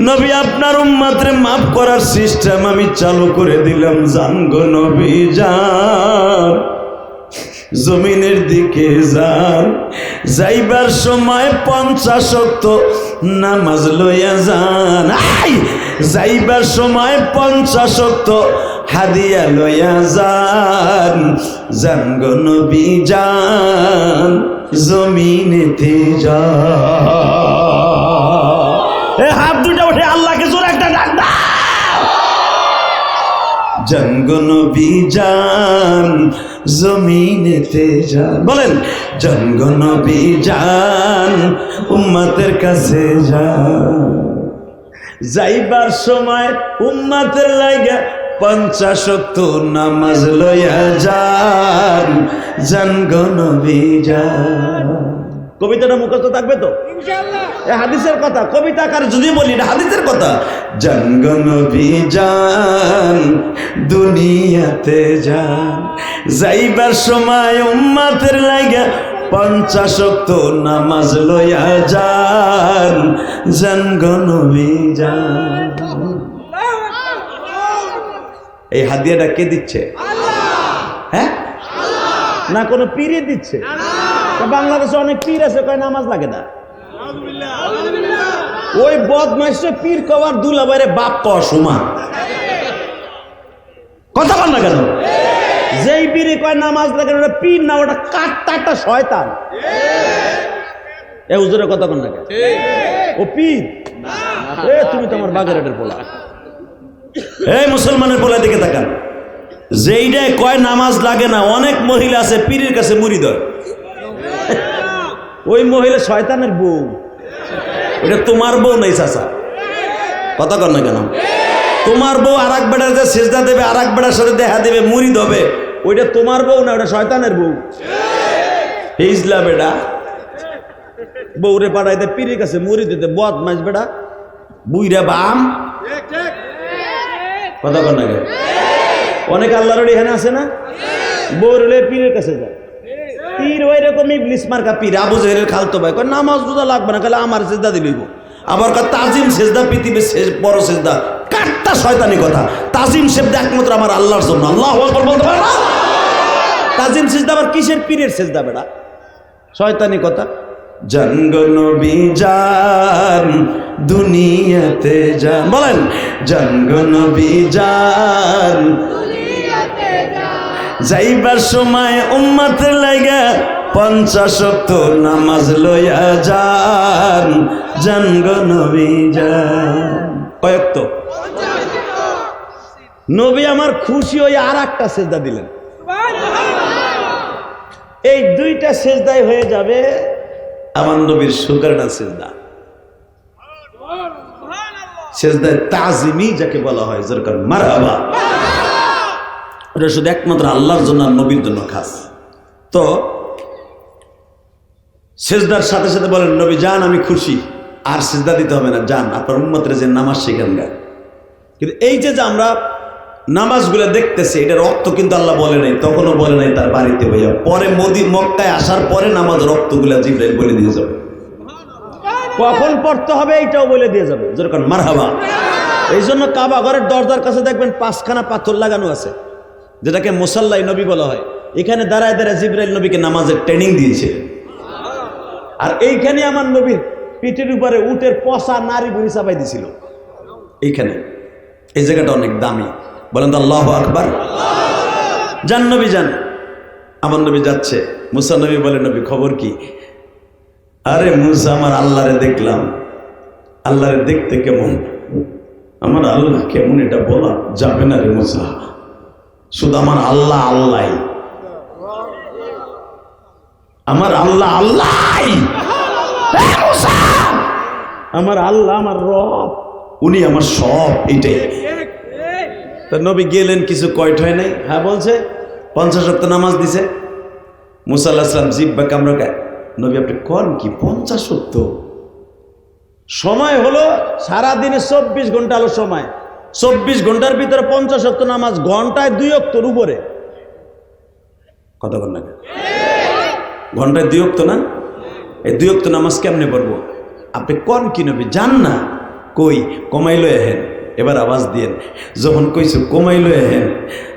নবী আপনার উম্মতরে মাফ করার সিস্টেম আমি চালু করে দিলাম জানগো নবী যান জমিনের দিকে যান যাইবার সময় 50 ওয়াক্ত নামাজ লইয়া যান যাইবার সময় 50 ওয়াক্ত হাদিয়া লইয়া যান জানগো নবী যান জমিনেতে যান হাত দুটো উঠে আল্লাহকে জোরে একটা ডাক দাও জানগো নবী যান জমিনেতে যান বলেন জানগো নবী যান উম্মতের কাছে যান যাইবার সময় উম্মতের লাগা 50 ওয়াক্ত নামাজ লইয়া যান জানগো নবী যান কবিতাটা মুখস্থ থাকবে তো ইনশাআল্লাহ এই হাদিসের কথা কবিতা আকারে যদি বলি এটা হাদিসের কথা জানগো নবী যান দুনিয়াতে যান যাইবার সময় উম্মতের লাগা 50 ওয়াক্ত নামাজ লইয়া যান জানগো নবী যান এই হাদিয়াটা কে দিচ্ছে আল্লাহ হ্যাঁ আল্লাহ না কোনো পীরে দিচ্ছে বাংলাদেশে অনেক পীর আছে কয় নামাজ লাগে না ওই বদমাইশ পীর কবার দুলাভাইরে বাপ কওয়া সমান কথা বল না কেন যেই পীরে কয় নামাজ লাগে না ওটা পীর না ওটা কাটটা একটা শয়তান এ হুজুরের কথা বল না কেন ও পীর এ তুমি তো আমার বাগেরহাটের পোলা এই মুসলমানের পোলা দিকে তাকান যেইটাই কয় নামাজ লাগে না অনেক মহিলা আছে পীরের কাছে মুরিদ হয় ওই মহিলা শয়তানের বউ এটা তোমার বউ নাই চাচা কথা কর না কেন তোমার বউ আর এক বেটার যে সেজদা দেবে আর এক বেটার সাথে দেখা দেবে মুরিদ হবে ওইটা তোমার বউ না ওটা শয়তানের বউ হিজলা বেটা বউরে পাঠাইতে পীরের কাছে মুরিদ দিতে বদমাইশ বেটা বুইরা বাম কথা কর না কেন অনেক আল্লাহর এখানে আছে না বউরে পীরের কাছে যায় পীর ওই রকম ইবলিস মার্কা পীর আবু জেহেলের খালতো ভাই কয় নামাজ রোজা লাগবে না খালি আমার সেজদা দিলইব আবার কয় তাজিম সেজদা পৃথিবীর বড় সেজদা কাটটা শয়তানি কথা তাজিম সেজদা একমাত্র আমার আল্লাহর জন্য আল্লাহু আকবার বলতে পারে না তাজিম সেজদা আবার কিসের পীরের সেজদা বেটা শয়তানি কথা জানগো নবী যান দুনিয়াতে যান বলেন জানগো নবী যান দুনিয়াতে যান যাইবার সময় উম্মতের লাগা 50 ওয়াক্ত নামাজ লইয়া যান জানগো নবী যান কয় ওয়াক্ত নবী আমার খুশি হয়ে আর একটা সেজদা দিলেন এই দুইটা সেজদাই হয়ে যাবে আমার নবীর শুকরানা সেজদা সেজদায় তাজিমি যাকে বলা হয় যেরকম মারহাবা এটা শুধু একমাত্র আল্লাহর জন্য আর নবীর জন্য খাস তো সেজদার সাথে সাথে বলেন নবী যান আমি খুশি আর সেজদা দিতে হবে না যান আপনার উম্মতের যে নামাজ শিখান গা কিন্তু এই যে আমরা নামাজগুলো দেখতেছি এটা রক্ত কিন্তু আল্লাহ বলে নাই তখনও বলে নাই তার বাড়িতে হইয়া পরে মক্কায় আসার পরে নামাজ রক্তগুলা জিবরাইল বলে দিয়ে যাবে কখন পড়তে হবে এইটাও বলে দিয়ে যাবে যেরকম মারহাবা এই জন্য কাবা ঘরের দরজার কাছে দেখবেন 5খানা পাথর লাগানো আছে যেটাকে মুসাল্লাই নবী বলা হয় এখানে দাঁড়ায় দাঁড়ায় জিবরাইল নবীকে নামাজের ট্রেনিং দিয়েছে আর এইখানে আমার নবীর পিঠের উপরে উটের পচা নারী বুড়ি চাপাই দিছিল এইখানে এই জায়গাটা অনেক দামি বলেন তো আল্লাহু আকবার যান নবী যান আমার নবী যাচ্ছে মুসা নবী বলে নবী খবর কি আরে মুসা আমার আল্লাহরে দেখলাম আল্লাহরে দেখতে কেমন আমার আল্লাহ কেমন, এটা বলা যাবে না রে মুসা। শুধু আমার আল্লাহ আল্লাহ, আমার আল্লাহ আল্লাহ, আমার আল্লাহ আমার রব, উনি আমার সব। এইটাই তা নবী গেলেন, কিছু কয়ট হয় নাই। হ্যাঁ বলছে 50 ওয়াক্ত নামাজ দিছে। মুসা আলাইহিস সালাম জিব্বা কামড়ায়, নবী আপনি কোন কি 50 ওয়াক্ত? সময় হলো সারাদিনে 24 ঘন্টা হলো সময়। 24 ঘন্টার ভিতরে 50 ওয়াক্ত নামাজ, ঘন্টায় 2 ওয়াক্তর উপরে। কথা বল না, ঘন্টায় 2 ওয়াক্ত না? এই 2 ওয়াক্ত নামাজ কেমনে পড়বো? আপনি কোন কি নবী জান না? কই কমাই লয়ে হেন, এবার আওয়াজ দিয়েন। যখন কইছো কমাই লয়ে হেন,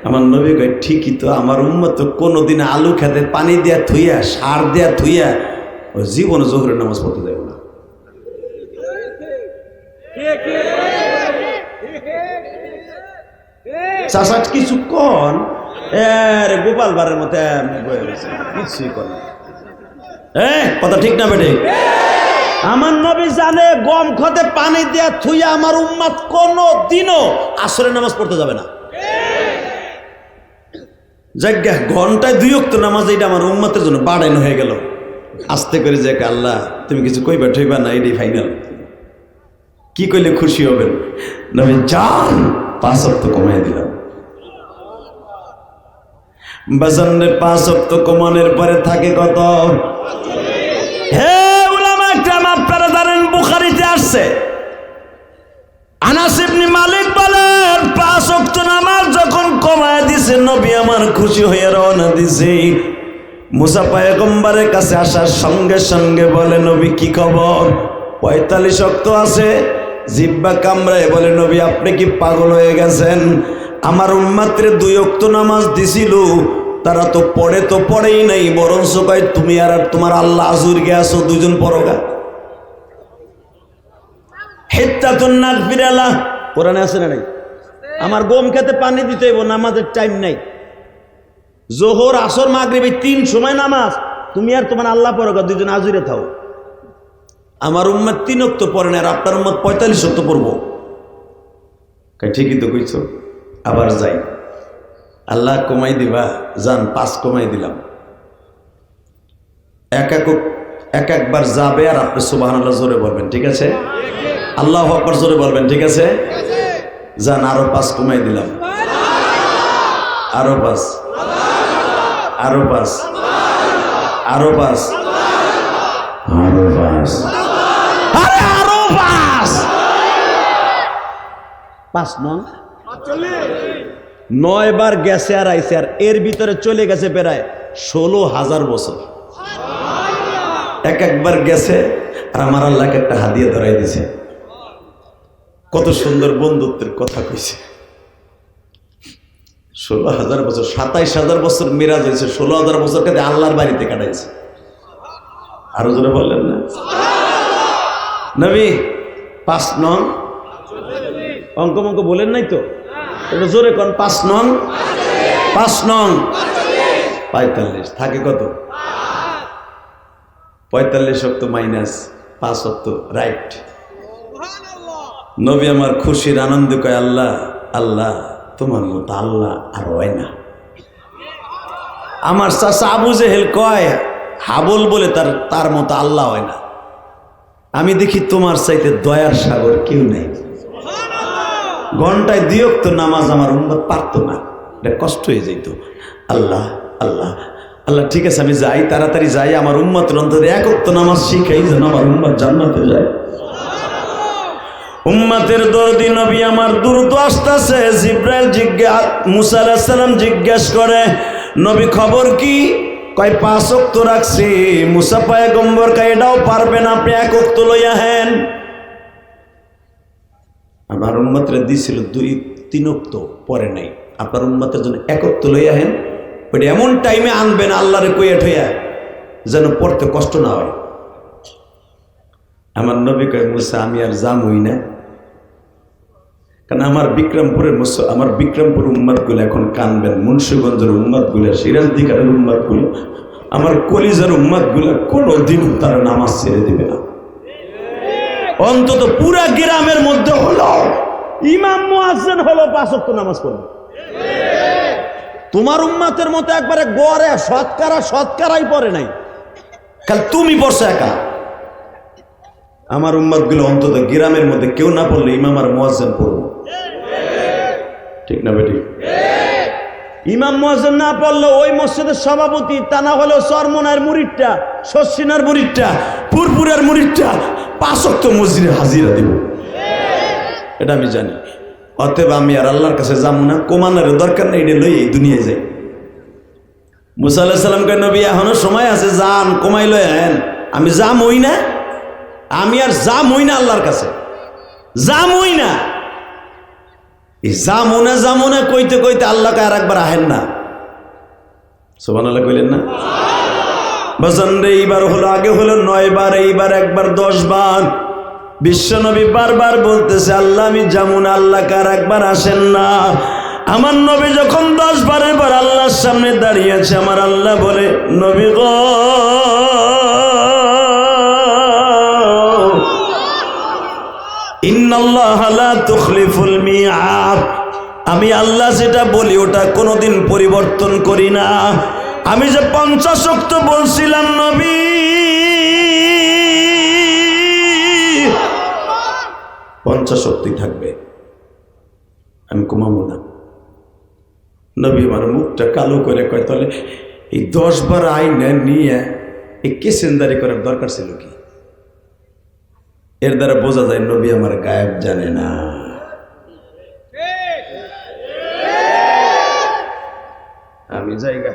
আমার নবী কয় ঠিকই তো, আমার উম্মত তো কোনোদিন আলু খেতে পানি দিয়া থুইয়া সার দিয়া থুইয়া ও জীবনে জোহরের নামাজ পড়তে দেব না। চাষা কিছু কন গোপাল বারের মতো কিছুই কর না। কথা ঠিক না বেটে? আমার নবী জানে গম খতে পানি দিয়া থুইয়া আমার উম্মত কোনো দিনও আসরের নামাজ পড়তে যাবে না। জায়গা ঘন্টায় 2 ওয়াক্ত নামাজ, এটা আমার উম্মতের জন্য বাড়ানো হয়ে গেল। আস্তে করে যে আল্লাহ তুমি কিছু কইবা ঠইবা না, এটাই ফাইনাল। কি কইলে খুশি হবেন? নবী জান 5 ওয়াক্ত কমাই দিলাম। বাজানে 5 ওয়াক্ত কমানোর পরে থাকে কত? হে উলামা কিরাম, আপনারা জানেন বুখারীতে আসছে, আনাস ইবনে মালিক বলেন 5 ওয়াক্ত নামাজ যখন কমায় দিছে, নবী আমার খুশি হয়ে রওনা দিছে। মুসা পয়গম্বরের কাছে আসার সঙ্গে সঙ্গে বলে, নবী কি খবর? 45 ওয়াক্ত আছে। জিব্বা কামড়ায় বলে, নবী আপনি কি পাগল হয়ে গেছেন? আমার উম্মতরে 2 ওয়াক্ত নামাজ দিছিল, তারা তো পড়েই নাই, বরঞ্চ কয় তুমি আর তোমার আল্লাহ আজুর গেছো, দুজন পরগা। হিত্তাতুন নাগফিরালা কোরআনে আছে না নাই? আমার গম খেতে পানি দিতে হইব, নামাজের টাইম নাই। জোহর আসর মাগরিব 3 সময় নামাজ, তুমি আর তোমার আল্লাহ পরগা, দুজন আজুরে থাও। আমার উম্মত 3 ওয়াক্ত পড়ে না, আর আপনার উম্মত 45 ওয়াক্ত পড়বো। ঠিকই তো কইছো। আবার যাই, আল্লাহ কমাই দিবা, যান 5 কমাই দিলাম। একবার যাবে, আর আপনি সুবহানাল্লাহ জোরে বলবেন, ঠিক আছে? আল্লাহু আকবার জোরে বলবেন, ঠিক আছে? যান আরো 5 কমাই দিলাম, আরো 5, আরো 5, আরো 5, আরো 5, আরে আরো 5, 5 নং 9 বার গেছে আর আইছে, আর এর ভিতরে চলে গেছে প্রায় 16,000 বছর। একবার গেছে, আর আমার আল্লাহকে একটা হাদিয়া ধরাই দিছে। কত সুন্দর বন্ধুত্বের কথা কইছে। 16,000 বছর, 27,000 বছর মিরাজ হয়েছে, 16,000 বছর কাছে আল্লাহর বাড়িতে কাটাইছে। আরো জোরে বললেন না? নবী 5 নং অঙ্ক বলেন নাই তো? এটা জোরে কোন? 5 নং 45 থাকে কত? 45 ওয়াক্ত মাইনাস 5 ওয়াক্ত রাইট। নবী আমার খুশির আনন্দ কয়, আল্লাহ আল্লাহ তোমার মতো আল্লাহ আর হয় না। আমার চাচা আবু জেহেল কয় হাবল বলে তার মতো আল্লাহ হয় না। আমি দেখি তোমার চাইতে দয়ার সাগর কেউ নেই। ঘন্টায় 2 ওয়াক্ত নামাজ আমার উম্মত পারতো না, এটা কষ্ট হয়ে যেত। আল্লাহ আল্লাহ আল্লাহ, ঠিক আছে আমি যাই, তাড়াতাড়ি যাই, আমার উম্মতের অন্তরে 1 ওয়াক্ত নামাজ শিখাই যেন আমার উম্মত জান্নাতে যায়। উম্মতের দরদি নবী আমার দ্রুত আসতেছে। জিব্রাইল মুসা আলাইহিস সালাম জিজ্ঞেস করে, নবী খবর কি? কয় 5 ওয়াক্ত রাখছি। মুসা পয়গম্বর কয় এটাও পারবেন, আপনি 1 ওয়াক্ত লইয়া হেন। আমার উম্মতরে দিছিল 2-3 ওয়াক্ত, পরে নাই। আপনার উম্মতের জন্য 1 ওয়াক্ত লইয়া হেন। ওইটা এমন টাইমে আনবেন আল্লাহরে কইয়া ঠইয়া, যেন পড়তে কষ্ট না হয়। আমার নবী কয়, মুসা আমি আর যামই না, কারণ আমার বিক্রমপুর উম্মতগুলো এখন কানবেন, মুন্সিগঞ্জের উম্মতগুলো, সিরাজদিকারের উম্মতগুলো, আমার কলিজার উম্মতগুলো কোনোদিন তারা নামাজ ছেড়ে দিবে না। অন্তত পুরা গ্রামের মধ্যে হলো ইমাম মুয়াজ্জিন হলো 5 ওয়াক্ত নামাজ পড়বে। তোমার উম্মতের মতো একবারে গড়ে শতকরাই পড়ে নাই, খালি তুমি পড়ছো একা। আমার উম্মত গুলো অন্তত গ্রামের মধ্যে কেউ না পড়লে ইমাম আর মুয়াজ্জিন পড়বো, ঠিক না বেটি? ইমাম মুয়াজ্জিন না পড়লে ওই মসজিদের সভাপতি, তা না হলেও চরমনার মুরিদটা, শশিনার মুরিদটা, পুরপুরের মুরিদটা 5 ওয়াক্ত মসজিদে হাজিরা দিব, এটা আমি জানি। অতএব আমি আর আল্লাহর কাছে যাবো না, কমানোর দরকার নেই, এটা লই এই দুনিয়ায় যাই। মুসা আলাইহিস সালামকে নবী এখনো সময় আছে, যান কমাই লই আহেন। আমি যামই না, আমি আর যামই না আল্লাহর কাছে, যামই না। এই যামো না কইতে কইতে আল্লাহকে আর একবার আহেন না, সুবহানাল্লাহ কইলেন না? বাজান রে, এইবার হলো, আগে হলো 9 বার, এইবার একবার 10 বার। বিশ্বনবী বারবার বলতেছে আল্লাহ আমি যাবো না, আল্লাহ কার একবার আসেন না। আমার নবী যখন 10 বারের পর আল্লাহর সামনে দাঁড়িয়েছে, আমার আল্লাহ বলে নবী গো, ইন্নাল্লাহা লা তুখলিফুল মিআদ, আমি আল্লাহ যেটা বলি ওটা কোনোদিন পরিবর্তন করি না। আমি যে 50 ওয়াক্ত বলছিলাম নবী, 50 ওয়াক্তই থাকবে, আমি কমাবো না। নবী আমার মুখটা কালো করে কয়, তাহলে এই 10 বার আইন নিয়ে এই কেসেন্দারি করার দরকার ছিল কি? এর দ্বারা বোঝা যায় নবী আমার গায়েব জানে না। আমি জায়গা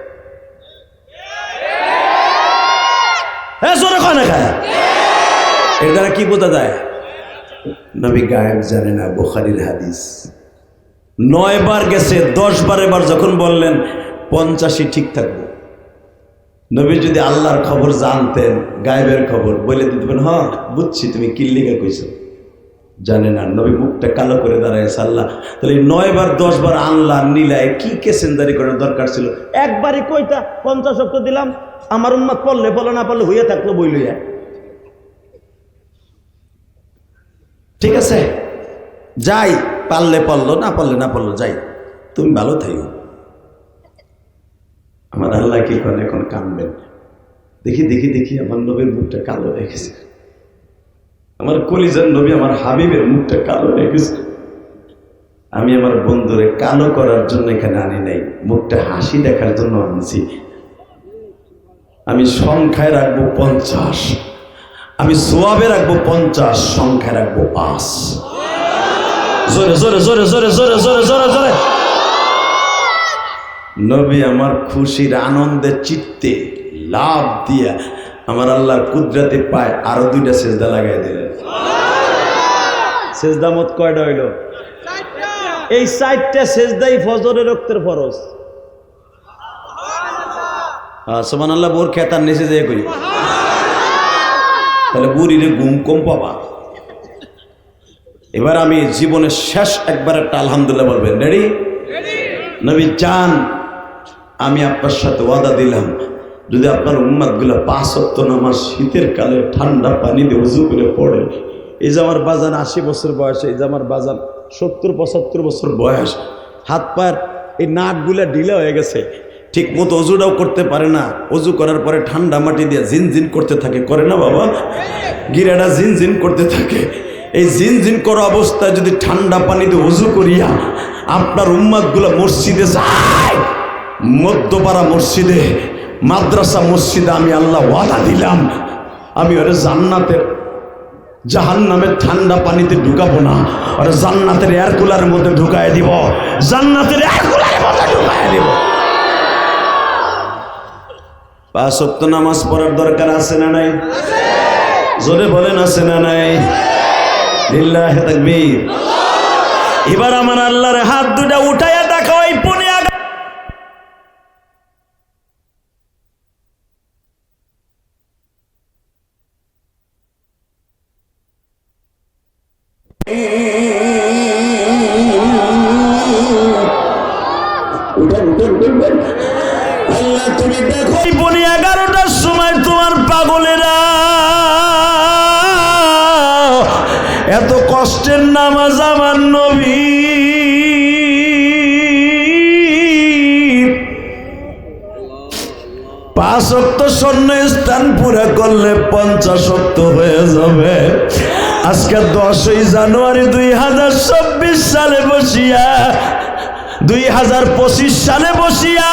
এর দ্বারা কি বোঝা যায়? নবী গায়েব জানে না, বুখারীর হাদিস। 9 বার গেছে, 10 বার এবার যখন বললেন 50ই ঠিক থাকবো। নবী যদি আল্লাহর খবর জানতেন, গায়েবের খবর বলে দিতেন, হ্যাঁ বুঝছি তুমি কি লিখে কইছো, জানে না। নবী মুখটা কালো করে দাঁড়াইছে। আল্লাহ তাহলে 9 বার 10 বার আনলা নিলায় কি কেসেন্দারি করার দরকার ছিল? একবারই কইতা 50 ওয়াক্ত দিলাম, আমার উম্মত পড়লে পড়লো, না পড়লে হইয়া থাকলো বই লইয়া। ঠিক আছে, যাই, পারলে পড়লো, না পারলে না পড়লো, যাই, তুমি ভালো থাইও। আমার আল্লাহ কি করে এখন কানবেন? দেখি দেখি দেখি আমার নবীর মুখটা কালো হয়ে গেছে, আমার কলিজার নবী আমার হাবিবের মুখটা কালো হয়ে গেছে। আমি আমার বন্ধুরে কালো করার জন্য এখানে আনি নাই, মুখটা হাসি দেখার জন্য আনছি। আমি সংখ্যায় রাখবো 50, আমি সোয়াবে রাখবো 50, সংখ্যায় রাখবো 5। জোরে জোরে জোরে জোরে জোরে জোরে জোরে জোরে। নবী আমার খুশির আনন্দের চিত্তে লাভ দিয়া আমার আল্লাহর কুদরতে পায় আরো 2টা সেজদা লাগাই দিলেন। সেজদা মত কয়টা হইল? এই 4টা সেজদাই ফজরের রক্তের ফরজ। সুবহানাল্লাহ। বোর খেতার নিচে যেয়ে করি, তাহলে বুড়িরে ঘুম কম পাবা। এবার আমি জীবনের শেষ একবার একটা আলহামদুলিল্লাহ বলবেন। রেডি? নবী চান, আমি আপনার সাথে ওয়াদা দিলাম, যদি আপনার উম্মতগুলো 5 ওয়াক্ত নামাজ শীতের কালে ঠান্ডা পানি দিয়ে উযু করে পড়ে, এই যে আমার বাজান 80 বছর বয়স, এই যে আমার বাজান 70-75 বছর বয়স, হাত পায়ের এই নাকগুলা ঢিলা হয়ে গেছে, ঠিক মতো অজুটাও করতে পারে না, অজু করার পরে ঠান্ডা মাটি দিয়ে জিনজিন করতে থাকে, করে না বাবা? গিরাটা জিনজিন করতে থাকে। এই জিনজিন করা অবস্থায় যদি ঠান্ডা পানিতে অজু করিয়া আপনার উম্মতগুলো মসজিদে যায়, মধ্যপাড়া মসজিদে, মাদ্রাসা মসজিদে, আমি আল্লাহ ওয়াদা দিলাম, আমি ওরে জান্নাতের জাহান্নামের ঠান্ডা পানিতে ঢুকাবো না, ওরে জান্নাতের এয়ার কুলারের মধ্যে ঢুকায় দিব, জান্নাতের এয়ার কুলারের মধ্যে ঢুকায় দিব। 5 ওয়াক্ত নামাজ পড়ার দরকার আছে না নাই? জোরে বলেন আছে না নাই? লিল্লাহি তাকবীর। এবার আমার আল্লাহর হাত 2টা উঠাইয়া দেখাও, এই পুনে আল্লাহ তুমি দেখো, এই পুনে 11টার সময় তোমার পাগলেরা এত কষ্টের নামাজ আমার নবী 5 ওয়াক্ত শূন্য স্থান পুরা করলে 50 ওয়াক্ত হয়ে যাবে। আজকে 10ই জানুয়ারি 2026 সালে বসিয়া 2025 সালে বসিয়া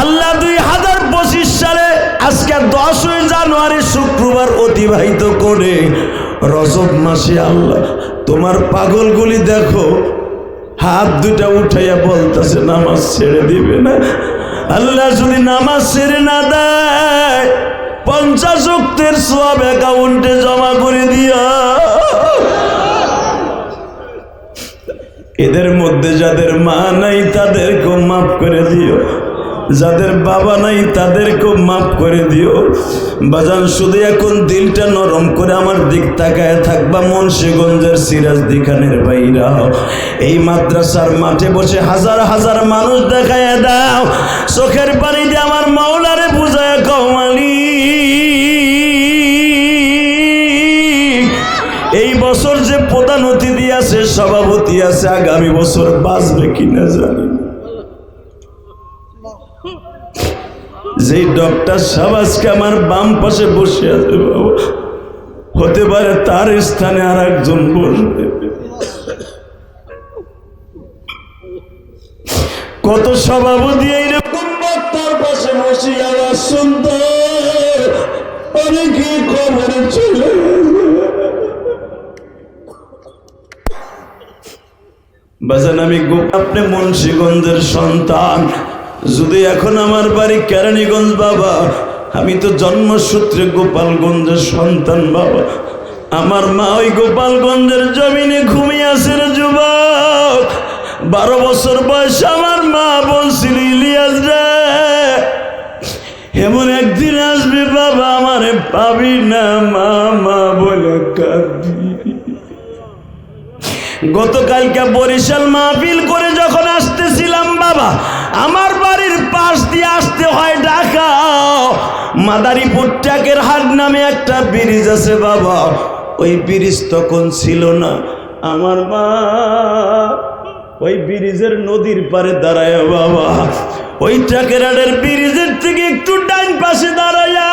আল্লাহ 2025 সালে আজকে 10ই জানুয়ারি শুক্রবার অতিবাহিত করে রজব মাসে আল্লাহ তোমার পাগলগুলি দেখো হাত দুটা উঠাইয়া বলতেছে নামাজ ছেড়ে দিবে না। আল্লাহ যদি নামাজ ছেড়ে না দেয় 50 ওয়াক্তের সওয়াব অ্যাকাউন্টে জমা করে দিও। এদের মধ্যে যাদের মা নাই তাদেরকেও মাফ করে দিও, যাদের বাবা নাই তাদেরকেও মাফ করে দিও। বাজান শুধু এখন দিলটা নরম করে আমার দিক তাকায় থাকবা। মুন্সিগঞ্জের সিরাজদি খানের ভাইরা এই মাদ্রাসার মাঠে বসে হাজার হাজার মানুষ দেখায় দাও, চোখের পানি দিয়ে আমার মাওলারে বুঝায় কমালি এই বছর যে প্রধান অতিথি আছে সভাপতি আছে আগামী বছর বাঁচবে কিনা জানি না। যেই ডক্টর সাহেব আজকে আমার বাম পাশে বসে আছে বাবা, হতে পারে তার স্থানে আর একজন বসবে। কত সভাপতি এইরকম বক্তার পাশে বসে আওয়াজ শুনতো, অনেকে খবরে চলে বাজান। আমি আপনি মুন্সিগঞ্জের সন্তান, যদি এখন আমার বাড়ি কেরানীগঞ্জ বাবা, আমি তো জন্মসূত্রে গোপালগঞ্জের সন্তান বাবা। আমার মা ওই গোপালগঞ্জের জমিনে ঘুমিয়ে আছে রে যুবক। 12 বছর বয়স আমার মা বলছিল ইলিয়াস রে এমন একদিন আসবে বাবা আমারে পাবি না মা মা বলে কাঁদবি। গতকালকে বরিশাল মাহফিল করে যখন আসতেছিলাম বাবা, আমার বাড়ির পাশ দিয়ে আসতে হয় ঢাকা, মাদারীপুর ট্যাকের হাট নামে একটা ব্রিজ আছে বাবা, ওই ব্রিজ তখন ছিল না। আমার মা ওই ব্রিজের নদীর পারে দাঁড়ায় বাবা, ওই ট্যাকের হাটের ব্রিজের থেকে একটু ডাইন পাশে দাঁড়াইয়া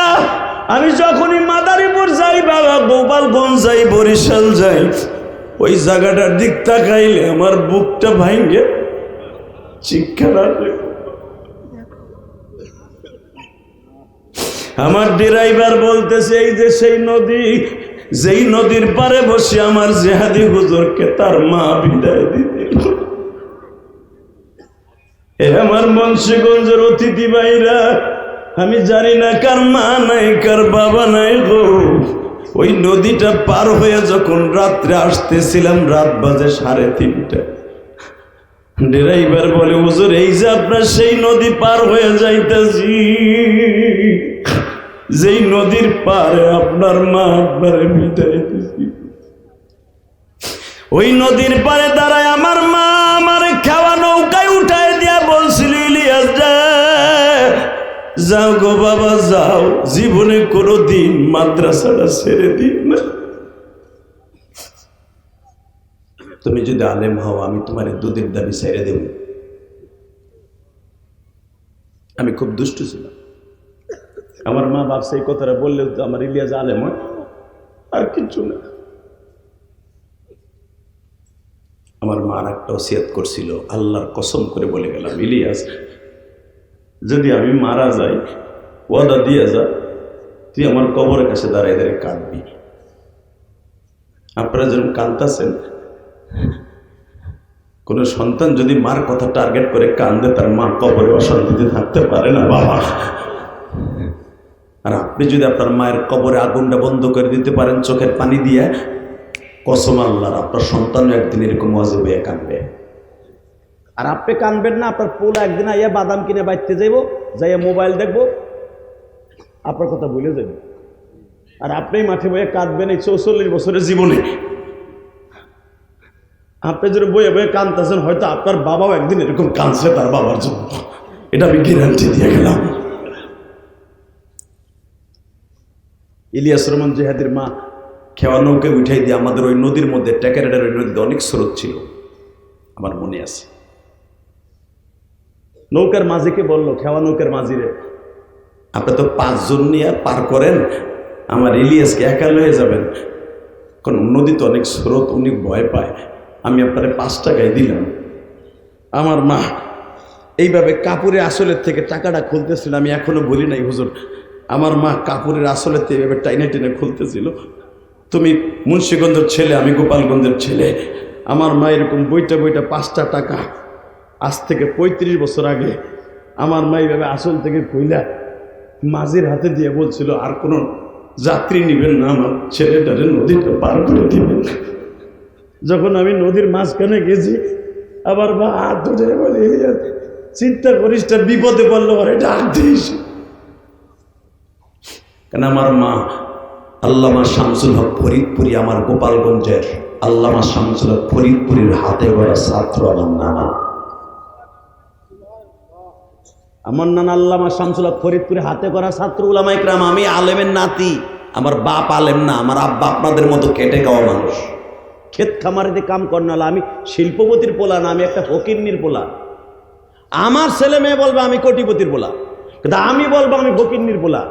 আমি যখনই মাদারীপুর যাই বাবা, গোপালগঞ্জ যাই, বরিশাল যাই, ওই জায়গাটার দিক তাকাইলে আমার বুকটা ভাঙে চিৎকার আসে। আমার ড্রাইভার বলতেছে এই যে সেই নদী, যেই নদীর পারে বসে আমার জেহাদি হুজুরকে তার মা বিদায় দিতে। আমার মুন্সিগঞ্জের অতিথি ভাইরা, আমি জানি না কার মা নাই কার বাবা নাই গো। ওই নদীটা পার হয়ে যখন রাত্রে আসতেছিলাম, রাত বাজে 3:30, ড্রাইভার বলে হুজুর এই যে আপনার সেই নদী পার হয়ে যাইতেছি, যেই নদীর পারে আপনার মা আপনারে বিদায় দিছি। ওই নদীর পারে দাঁড়ায় আমার মা আমার খাওয়া নৌকায় উঠায় দিয়া বলছিল ইলিয়াস যাও গো বাবা যাও, জীবনে কোনোদিন মাদ্রাসাটা ছেড়ে দিও না। তুমি যদি আলেম হও আমি তোমার দুধের দাবি ছেড়ে দেব। আমি খুব দুষ্ট ছিলাম, আমার মা ভাবছে এই কথাটা বললে তো আমার ইলিয়াস আলেম হয়, আর কিছু না। আমার মা আর একটা ওসিয়ত করছিল, আল্লাহর কসম করে বলে গেলাম ইলিয়াস যদি আমি মারা যাই ওয়াদা দিয়ে যা, তুই আমার কবরের কাছে দাঁড়াই দাঁড়িয়ে কাঁদবি। আপনারা যেরকম কাঁদতেছেন, কোন সন্তান যদি মার কথা টার্গেট করে কান্দে তার মা কবরে অশান্তিতে থাকতে পারে না বাবা। আর আপনি যদি আপনার মায়ের কবরে আগুনটা বন্ধ করে দিতে পারেন চোখের পানি দিয়ে, কসম আল্লাহর আপনার সন্তান একদিন এরকম ওয়াজিব হয়ে কাঁদবে। আর আপনি কানবেন না, আপনার পোলা একদিন আইয়া বাদাম কিনে বাইতে যাইব, যাইয়া মোবাইল দেখবো, আপনার কথা ভুলে যাবে। আর আপনি মাঠে বইয়ে কাঁদবেন এই 44 বছরের জীবনে। আপনি যদি বইয়ে বইয়ে কাঁদতেছেন, হয়তো আপনার বাবাও একদিন এরকম কাঁদছে তার বাবার জন্য, এটা আমি গ্যারান্টি দিয়ে গেলাম। ইলিয়াস রহমান জেহাদির মা খেওয়া নৌকে উঠাই দিয়ে আমাদের ওই নদীর মধ্যে টেকেরাডের ওই নদীতে অনেক স্রোত ছিল, আমার মনে আছে। নৌকার মাঝিকে বললো, খেওয়া নৌকার মাঝিরে, আপনি তো 5 জন নিয়ে পার করেন, আমার ইলিয়াসকে একা লয়ে যাবেন, কারণ নদী তো অনেক স্রোত, উনি ভয় পায়, আমি আপনার 5 টাকায় দিলাম। আমার মা এইভাবে কাপড়ের আসলের থেকে টাকাটা খুলতেছিল, আমি এখনো বলি নাই হুজুর, আমার মা কাপড়ের আসলের থেকে এভাবে টাইনে টেনে খুলতেছিল। তুমি মুন্সিগঞ্জের ছেলে, আমি গোপালগঞ্জের ছেলে, আমার মা এরকম বইটা 5টা টাকা, আজ থেকে 35 বছর আগে আমার মা এইভাবে আসল থেকে খুইলা মাঝির হাতে দিয়ে বলছিল, আর কোনো যাত্রী নেবেন না, আমার ছেলেটারে নদীটা পার করে দিবেন। যখন আমি নদীর মাঝখানে গেছি, আবার মা হাত ধরে বলে, চিন্তা করিস না, বিপদে পড়লো ওরে ডাক দিস। কেন আমার মা আল্লামা শামসুল হক ফরিদপুরি, আমার গোপালগঞ্জের আল্লামা শামসুল হক ফরিদপুরির হাতে গড়া ছাত্র আমার নানা। আমার নানা আল্লামা শামসুল হক ফরিদপুরে হাতে করা ছাত্র উলামা ইকরাম। আমি আলেমের নাতি, আমার বাপ আলেম না, আমার আব্বা আপনাদের মতো কেটে খাওয়া মানুষ। ক্ষেত খামারিতে কাম করনালা, আমি শিল্পপতির পোলা না, আমি একটা ফকিন্নির পোলা। আমার ছেলে মেয়ে বলবে আমি কোটিপতির পোলা, কিন্তু আমি বলবো আমি ফকিন্নির পোলা।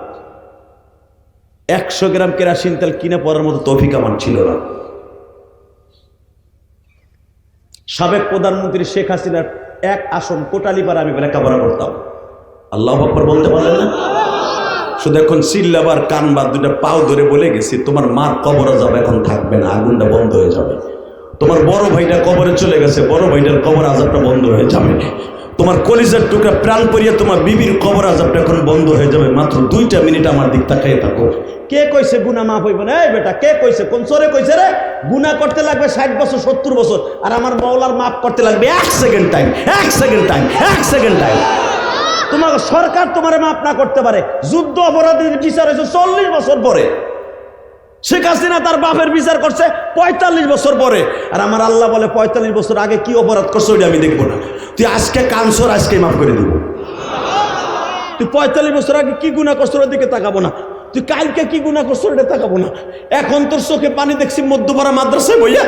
100 গ্রাম কেরাসিন তেল কিনে পড়ার মতো তৌফিক আমার ছিল না। সাবেক প্রধানমন্ত্রী শেখ হাসিনার 1 আসন কোটালীপাড়া আমি লেখাপড়া করতাম। আল্লাহু আকবার বলতে পারলেন না? শুধু এখন চিল্লাবার কানবার 2টা পাও ধরে বলে গেছি, তোমার মার কবরে যাবে, এখন থাকবে না, আগুনটা বন্ধ হয়ে যাবে। তোমার বড় ভাইটা কবরে চলে গেছে, বড় ভাইটার কবর আযাবটা বন্ধ হয়ে যাবে। তোমার কলিজার টুকরা প্রাণ পরিয়া তোমার বিবির কবর আযাবটা এখন বন্ধ হয়ে যাবে। মাত্র 2টা মিনিট আমার দিক তাকাইয়ে থাকো। কে কইছে গুনাহ মাফ হইব না? এই বেটা, কে কইছে? কোন সরে কইছে রে? গুনাহ করতে লাগবে 60 বছর 70 বছর, আর আমার মাওলার মাফ করতে লাগবে 1 second time, 1 second time, 1 second time. তোমার সরকার তোমারে মাফ না করতে পারে। যুদ্ধ অপরাধীর বিচার হয়েছে 40 বছর পরে, শেখ হাসিনা তার বাপের বিচার করছে 45 বছর পরে, আর আমার আল্লাহ বলে 45 বছর আগে কি অপরাধ করছো ওইটা আমি দেখবো না। তুই আজকে কানসর, আজকে মাফ করে দিব। তুই 45 বছর আগে কি গুনাহ করছো ওর দিকে তাকাবো না, তুই কালকে কি গুনাহ করছো ওটা তাকাবো না। এখন তোর চোখে পানি দেখছি মধ্যপাড়া মাদ্রাসায় বইয়া,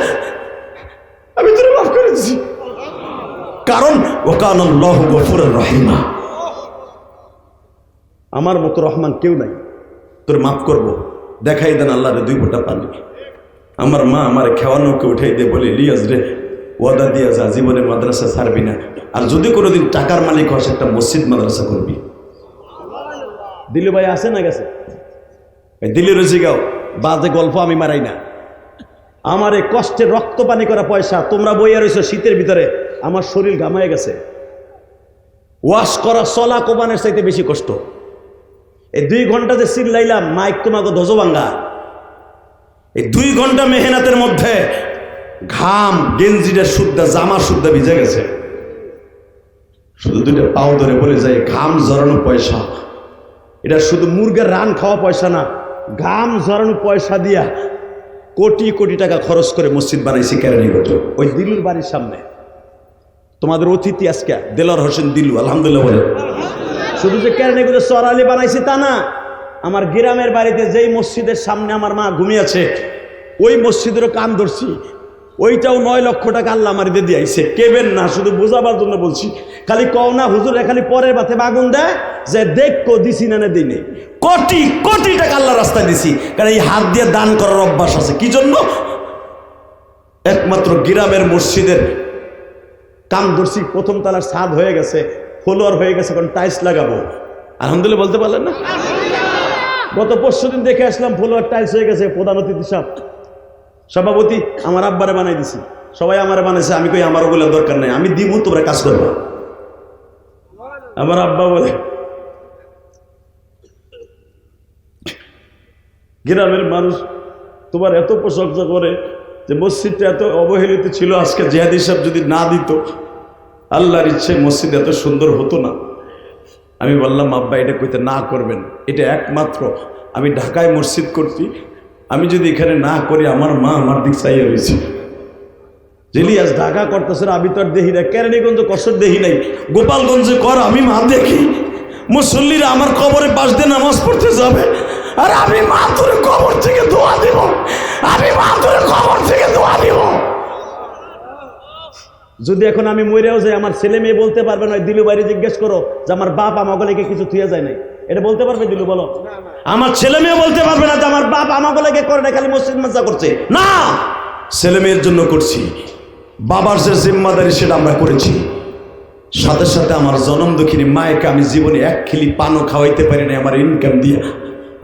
আমি তোরে মাফ করে দিছি, কারণ ওয়াকানাল্লাহু গফুরুর রহিমা। আমার মতো রহমান কেউ নাই, তোর মাফ করবো। দেখাই দেন আল্লাহরে 2 ফোঁটা পানি। আমার মা আমার খেওয়া নৌকে উঠাই দিয়ে বলে, ইলিয়াস রে, ওয়াদা দিয়া যা, জীবনে মাদ্রাসা ছাড়বি না, আর যদি কোনোদিন টাকার মালিক হস একটা মসজিদ মাদ্রাসা করবি। দিলু ভাই আছে না গেছে? দিল্লি রয়েছে গাও, বাজে গল্প আমি মারাই না। আমার এই কষ্টে রক্ত পানি করা পয়সা তোমরা বইয়া রয়েছো শীতের ভিতরে, আমার শরীর ঘামায় গেছে। ওয়াশ করা চলা কোবানের চাইতে বেশি কষ্ট। এই 2 ঘন্টা যে চিল্লাইলাম, মাইক তোমাকে ধজো ভাঙ্গা। এই 2 ঘন্টা মেহনতের মধ্যে ঘাম, গেঞ্জিটা শুদ্ধা, জামা শুদ্ধা ভিজে গেছে। শুধু 2টা পাও ধরে বলে যায়, ঘাম ঝরানো পয়সা, এটা শুধু মুরগের রান খাওয়া পয়সা না, ঘাম ঝরানো পয়সা দিয়া কোটি কোটি টাকা খরচ করে মসজিদ বানাইছি কেরানীগঞ্জ, ওই দিলুর বাড়ির সামনে। তোমাদের অতিথি আজকে দেলোয়ার হোসেন দিলু, আলহামদুলিল্লাহ বলে। শুধু যে কেরানীগঞ্জে সরালি বানাইছি তা না, আমার গ্রামের বাড়িতে যেই মসজিদের সামনে আমার মা ঘুমিয়েছে, ওই মসজিদেরও কান ধরছি। ওইটাও 9 লক্ষ টাকা আল্লাহ আমার দিয়ে আইছে। কেবেন না, শুধু বোঝাবার জন্য বলছি। খালি কও না হুজুর, খালি পরের বাতে আগুন দেয় যে দেখো দিছি না দিই নেই। কোটি কোটি টাকা আল্লাহ রাস্তায় দিছি, কারণ এই হাত দিয়ে দান করার অভ্যাস আছে। কি জন্য? একমাত্র গ্রামের মসজিদের কাম ধরছি, 1ম তলার ছাদ হয়ে গেছে, ফ্লোর হয়ে গেছে, এখন টাইলস লাগাবো। আলহামদুলিল্লাহ বলতে পারলেন না? গত পরশুদিন দেখে আসলাম ফ্লোর টাইলস হয়ে গেছে। প্রধান অতিথি সাহেব, সভাপতি আমার আব্বারে বানাই দিছি, সবাই আমারে বানাইছে। আমি কই আমার ওগুলো দরকার নাই, আমি দিব, তোমরা কাজ করবো। আমার আব্বা বলে, গ্রামের মানুষ তোমার এত প্রশংসা করে যে মসজিদটা এত অবহেলিত ছিল, আজকে জিহাদি সাহেব যদি না দিত, আল্লাহর ইচ্ছে মসজিদ এত সুন্দর হতো না। আমি বললাম, আব্বা এটা কইতে না করবেন, এটা একমাত্র আমি ঢাকায় মসজিদ করছি, আমি যদি এখানে না করি আমার মা আমার দিক চাইয়া রয়েছে। ইলিয়াস ঢাকা করতেছে, আমি তো আর দেখি না, কেরানীগঞ্জ কষ্ট দেখি নাই, গোপালগঞ্জে কর আমি মা দেখি। মুসল্লিরা আমার কবরে পাশ দিয়ে নামাজ পড়তে যাবে, আর আমি মা তোর কবর থেকে দোয়া দিব, আমি মা তোর কবর থেকে দোয়া দিব। যদি এখন আমি মরেও যাই, আমার ছেলে মেয়ে বলতে পারবে না, দিলু বাড়ি জিজ্ঞেস করো যে আমার বাপ আমাকে লেগে কিছু থুয়ে যায় নাই, এটা বলতে পারবে দিলু? বলো। আমার ছেলে মেয়ে বলতে পারবে না যে আমার বাপ আমাকে লেগে করে না, খালি মসজিদ মাদ্রাসা করছে। না, ছেলে মেয়ের জন্য করছি, বাবার যে জিম্মাদারি সেটা আমরা করেছি। সাথে সাথে আমার জনম দুঃখিনী মায়েকে আমি জীবনে এক খিলি পানও খাওয়াইতে পারি না আমার ইনকাম দিয়ে।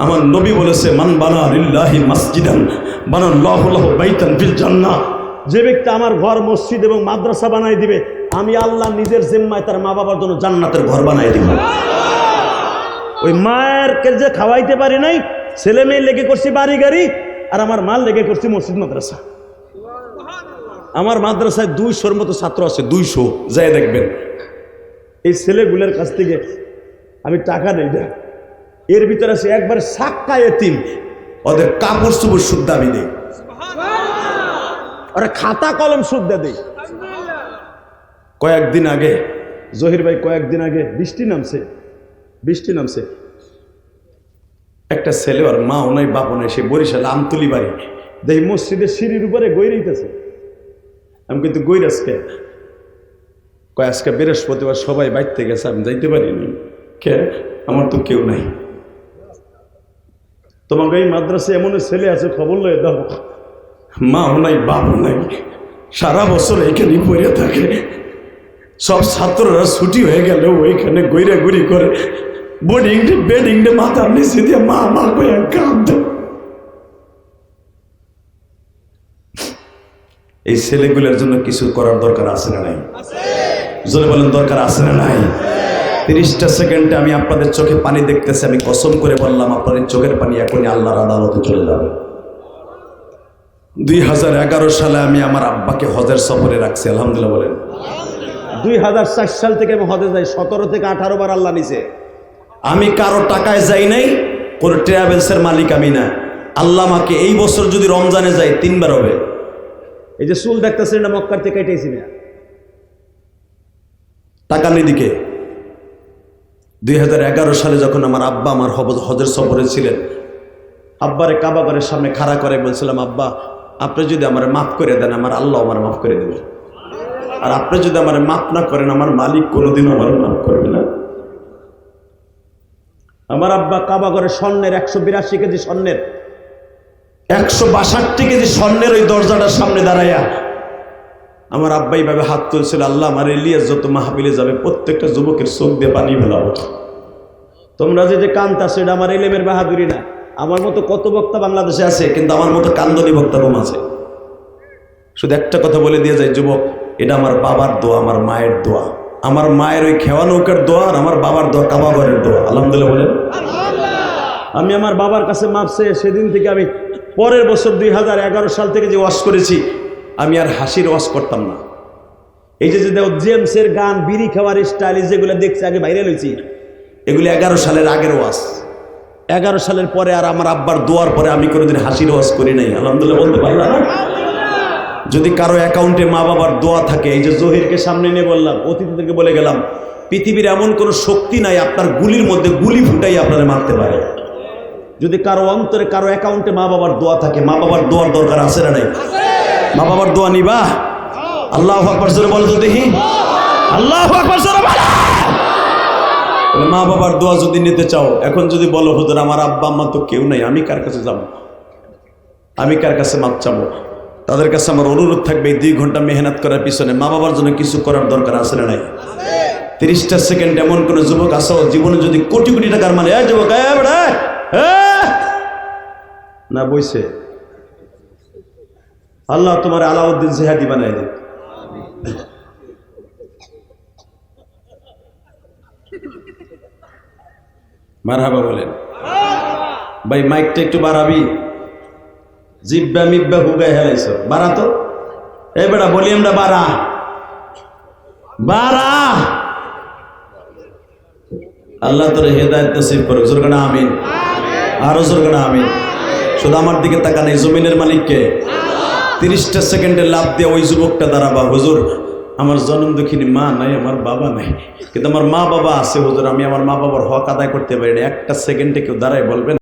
আমার নবী বলেছে, মান বানা লিল্লাহি মাসজিদান বানাল্লাহু লাহু বাইতান ফিল জান্নাহ। যে ব্যক্তি আমার ঘর মসজিদ এবং মাদ্রাসা বানাই দিবে, আমি আল্লাহ নিজের জিম্মায় তার মা বাবার জন্য জান্নাতের ঘর বানাই দিব। ওই মায়েরকে যে খাওয়াইতে পারি নাই, ছেলে মেয়ে লেগে করছি বাড়ি গাড়ি, আর আমার মাল লেগে করছি মসজিদ মাদ্রাসা। আমার মাদ্রাসায় 200-র মতো ছাত্র আছে, 200 যাই দেখবেন। এই ছেলেগুলোর কাছ থেকে আমি টাকা নেই না, এর ভিতরে আছে একবার সাক্কা এতিম, ওদের কাপড় চোপড় শুদ্ধ আমি দেই, ওরা খাতা কলম শুদ্ধা দেই। কয়েকদিন আগে জহির ভাই, কয়েকদিন আগে বৃষ্টি নামছে, একটা ছেলে, ওর মা ও নাই বাপ ও নাই, সে বরিশাল আমতলি বাড়ি, দেখি মসজিদের সিঁড়ির উপরে গৈরাইতেছে। আমি কিন্তু গৈরাজকে কয় আজকে বৃহস্পতিবার সবাই বাইতে গেছে, আমি যাইতে পারিনি। কে? আমার তো কেউ নাই। তোমাকে এই মাদ্রাসায় এমন ছেলে আছে, খবর লয়ে দাও। মা ও নাই বাপ ও নাই, সারা বছর এখানেই পড়ে থাকে। সব ছাত্ররা ছুটি হয়ে গেল ওইখানে গৈরা গুড়ি করে বেডিংটে মাথার নিচে দিয়ে মা মা করে কাঁদ। এই ছেলেগুলোর জন্য কিছু করার দরকার আছে না নাই? জোরে বলেন, দরকার আছে না নাই? 30টা সেকেন্ডে আমি আপনাদের চোখে পানি দেখতেছি, আমি কসম করে বললাম আপনাদের চোখের পানি এখনই আল্লাহর আদালতে চলে যাবে। 2011 সালে আমি আমার আব্বাকে হজের সফরে রাখছি, আলহামদুলিল্লাহ বলেন। 2004 সাল থেকে আমি হজে যাই, 17 থেকে 18 বার আল্লাহ নিছে। আমি কারো টাকায় যাই নাই, কোনো ট্রাভেলসের মালিক আমি না। আল্লাহ আমাকে এই বছর যদি রমজানে যাই 3 বার হবে। এই যে চুল দেখতেছেন, এটা মক্কার থেকে কেটেছি না, টাকা নিদিকে। 2011 সালে যখন আমার আব্বা আমার হজের সফরে ছিলেন, আব্বারে কাবা ঘরের সামনে খাড়া করে বলছিলাম, আব্বা আপনি যদি আমার মাফ করে দেন, আমার আল্লাহ আমার মাফ করে দেবে, আর আপনি যদি আমার মাফ না করেন, আমার মালিক কোনোদিন আমার মাফ করবে না। আমার আব্বা কাবা ঘরের স্বর্ণের 182 কেজি স্বর্ণের 162 কেজি স্বর্ণের ওই দরজাটার সামনে দাঁড়াইয়া আমার আব্বা এইভাবে হাত তুলছিল, আল্লাহ আমার ইলিয়াস যত মাহফিলে যাবে প্রত্যেকটা যুবকের চোখ দিয়ে পানি ফেলাবো। তোমরা যে কান্তাছো, এটা আমার এলেমের বাহাদুরি না। আমার মতো কত বক্তা বাংলাদেশে আছে, কিন্তু আমার মতো কান্দনি বক্তা কম আছে। শুধু একটা কথা বলে দিয়ে যায়, যুবক, এটা আমার বাবার দোয়া, আমার মায়ের দোয়া, আমার মায়ের ওই খেওয়া নৌকার দোয়া, আর আমার বাবার দোয়া, কাবা ঘরের দোয়া। আলহামদুলিল্লাহ বলেন। আমি আমার বাবার কাছে মাপ চেয়ে সেদিন থেকে আমি পরের বছর 2011 সাল থেকে যে ওয়াজ করেছি, আমি আর হাসির ওয়াজ করতাম না। এই যে জেমসের গান, বিড়ি খাওয়ার স্টাইল, যেগুলো দেখছি আগে ভাইরাল হয়েছি, এগুলি 11 সালের আগের ওয়াজ। 11 সালের পরে আর আমার আব্বার দোয়ার পরে আমি কোনোদিন হাসির ওয়াজ করি নাই। আলহামদুলিল্লাহ বলতে পারলাম না। যদি কারো অ্যাকাউন্টে মা বাবার দোয়া থাকে, এই যে জহিরকে সামনে নিয়ে বললাম, অতিথিদেরকে বলে গেলাম, পৃথিবীর এমন কোনো শক্তি নাই আপনার গুলির মধ্যে গুলি ফুটাই আপনারা মারতে পারে। যদি কারো অন্তরে, কারো অ্যাকাউন্টে মা বাবার দোয়া থাকে, মা বাবার দোয়ার দরকার আছে না নাই? মা বাবার দোয়া নিবা? আল্লাহু আকবার জোরে বলো তো দেখি, আল্লাহু আকবার জোরে বলো। মা বাবার দোয়া যদি নিতে চাও, এখন যদি বলো হুজুর আমার আব্বা আম্মা তো কেউ নাই, আমি কার কাছে যাব, আমি কার কাছে মাপ চাবো? তাদের কাছে আমার অনুরোধ থাকবে, এই 2 ঘন্টা মেহনত করার পিছনে মা বাবার জন্য কিছু করার দরকার আছে না নাই? 30টা সেকেন্ড এমন কোন যুবক আসো জীবনে যদি কোটি কোটি টাকার মানে, যুবক না বইছে, আল্লাহ তোমার আলাউদ্দিন জিহাদি বানাই দেন। মারহাবা বলেন। ভাই মাইকটা একটু বাড়াবি, জিব্বা মিব্বা হুগাই হেলাইছ, বাড়া তো। এই বেটা ভলিউমটা বাড়া, বাড়া। আল্লাহ তোর হেদায়েত নসিব করুক। জোর করে আমিন, আরো জোর করে আমিন। শুধু আমার দিকে তাকান, এই জমিনের মালিককে। 30টা সেকেন্ডে লাভ দিয়ে ওই যুবকটা দাঁড়াবা, হুজুর আমার জন্ম দুঃখিনী মা নাই, আমার বাবা নাই, কিন্তু আমার মা বাবা আছে হুজুর, আমি আমার মা বাবার হক আদায় করতে পারি না। 1টা সেকেন্ডে কেউ দাঁড়ায় বলবেন?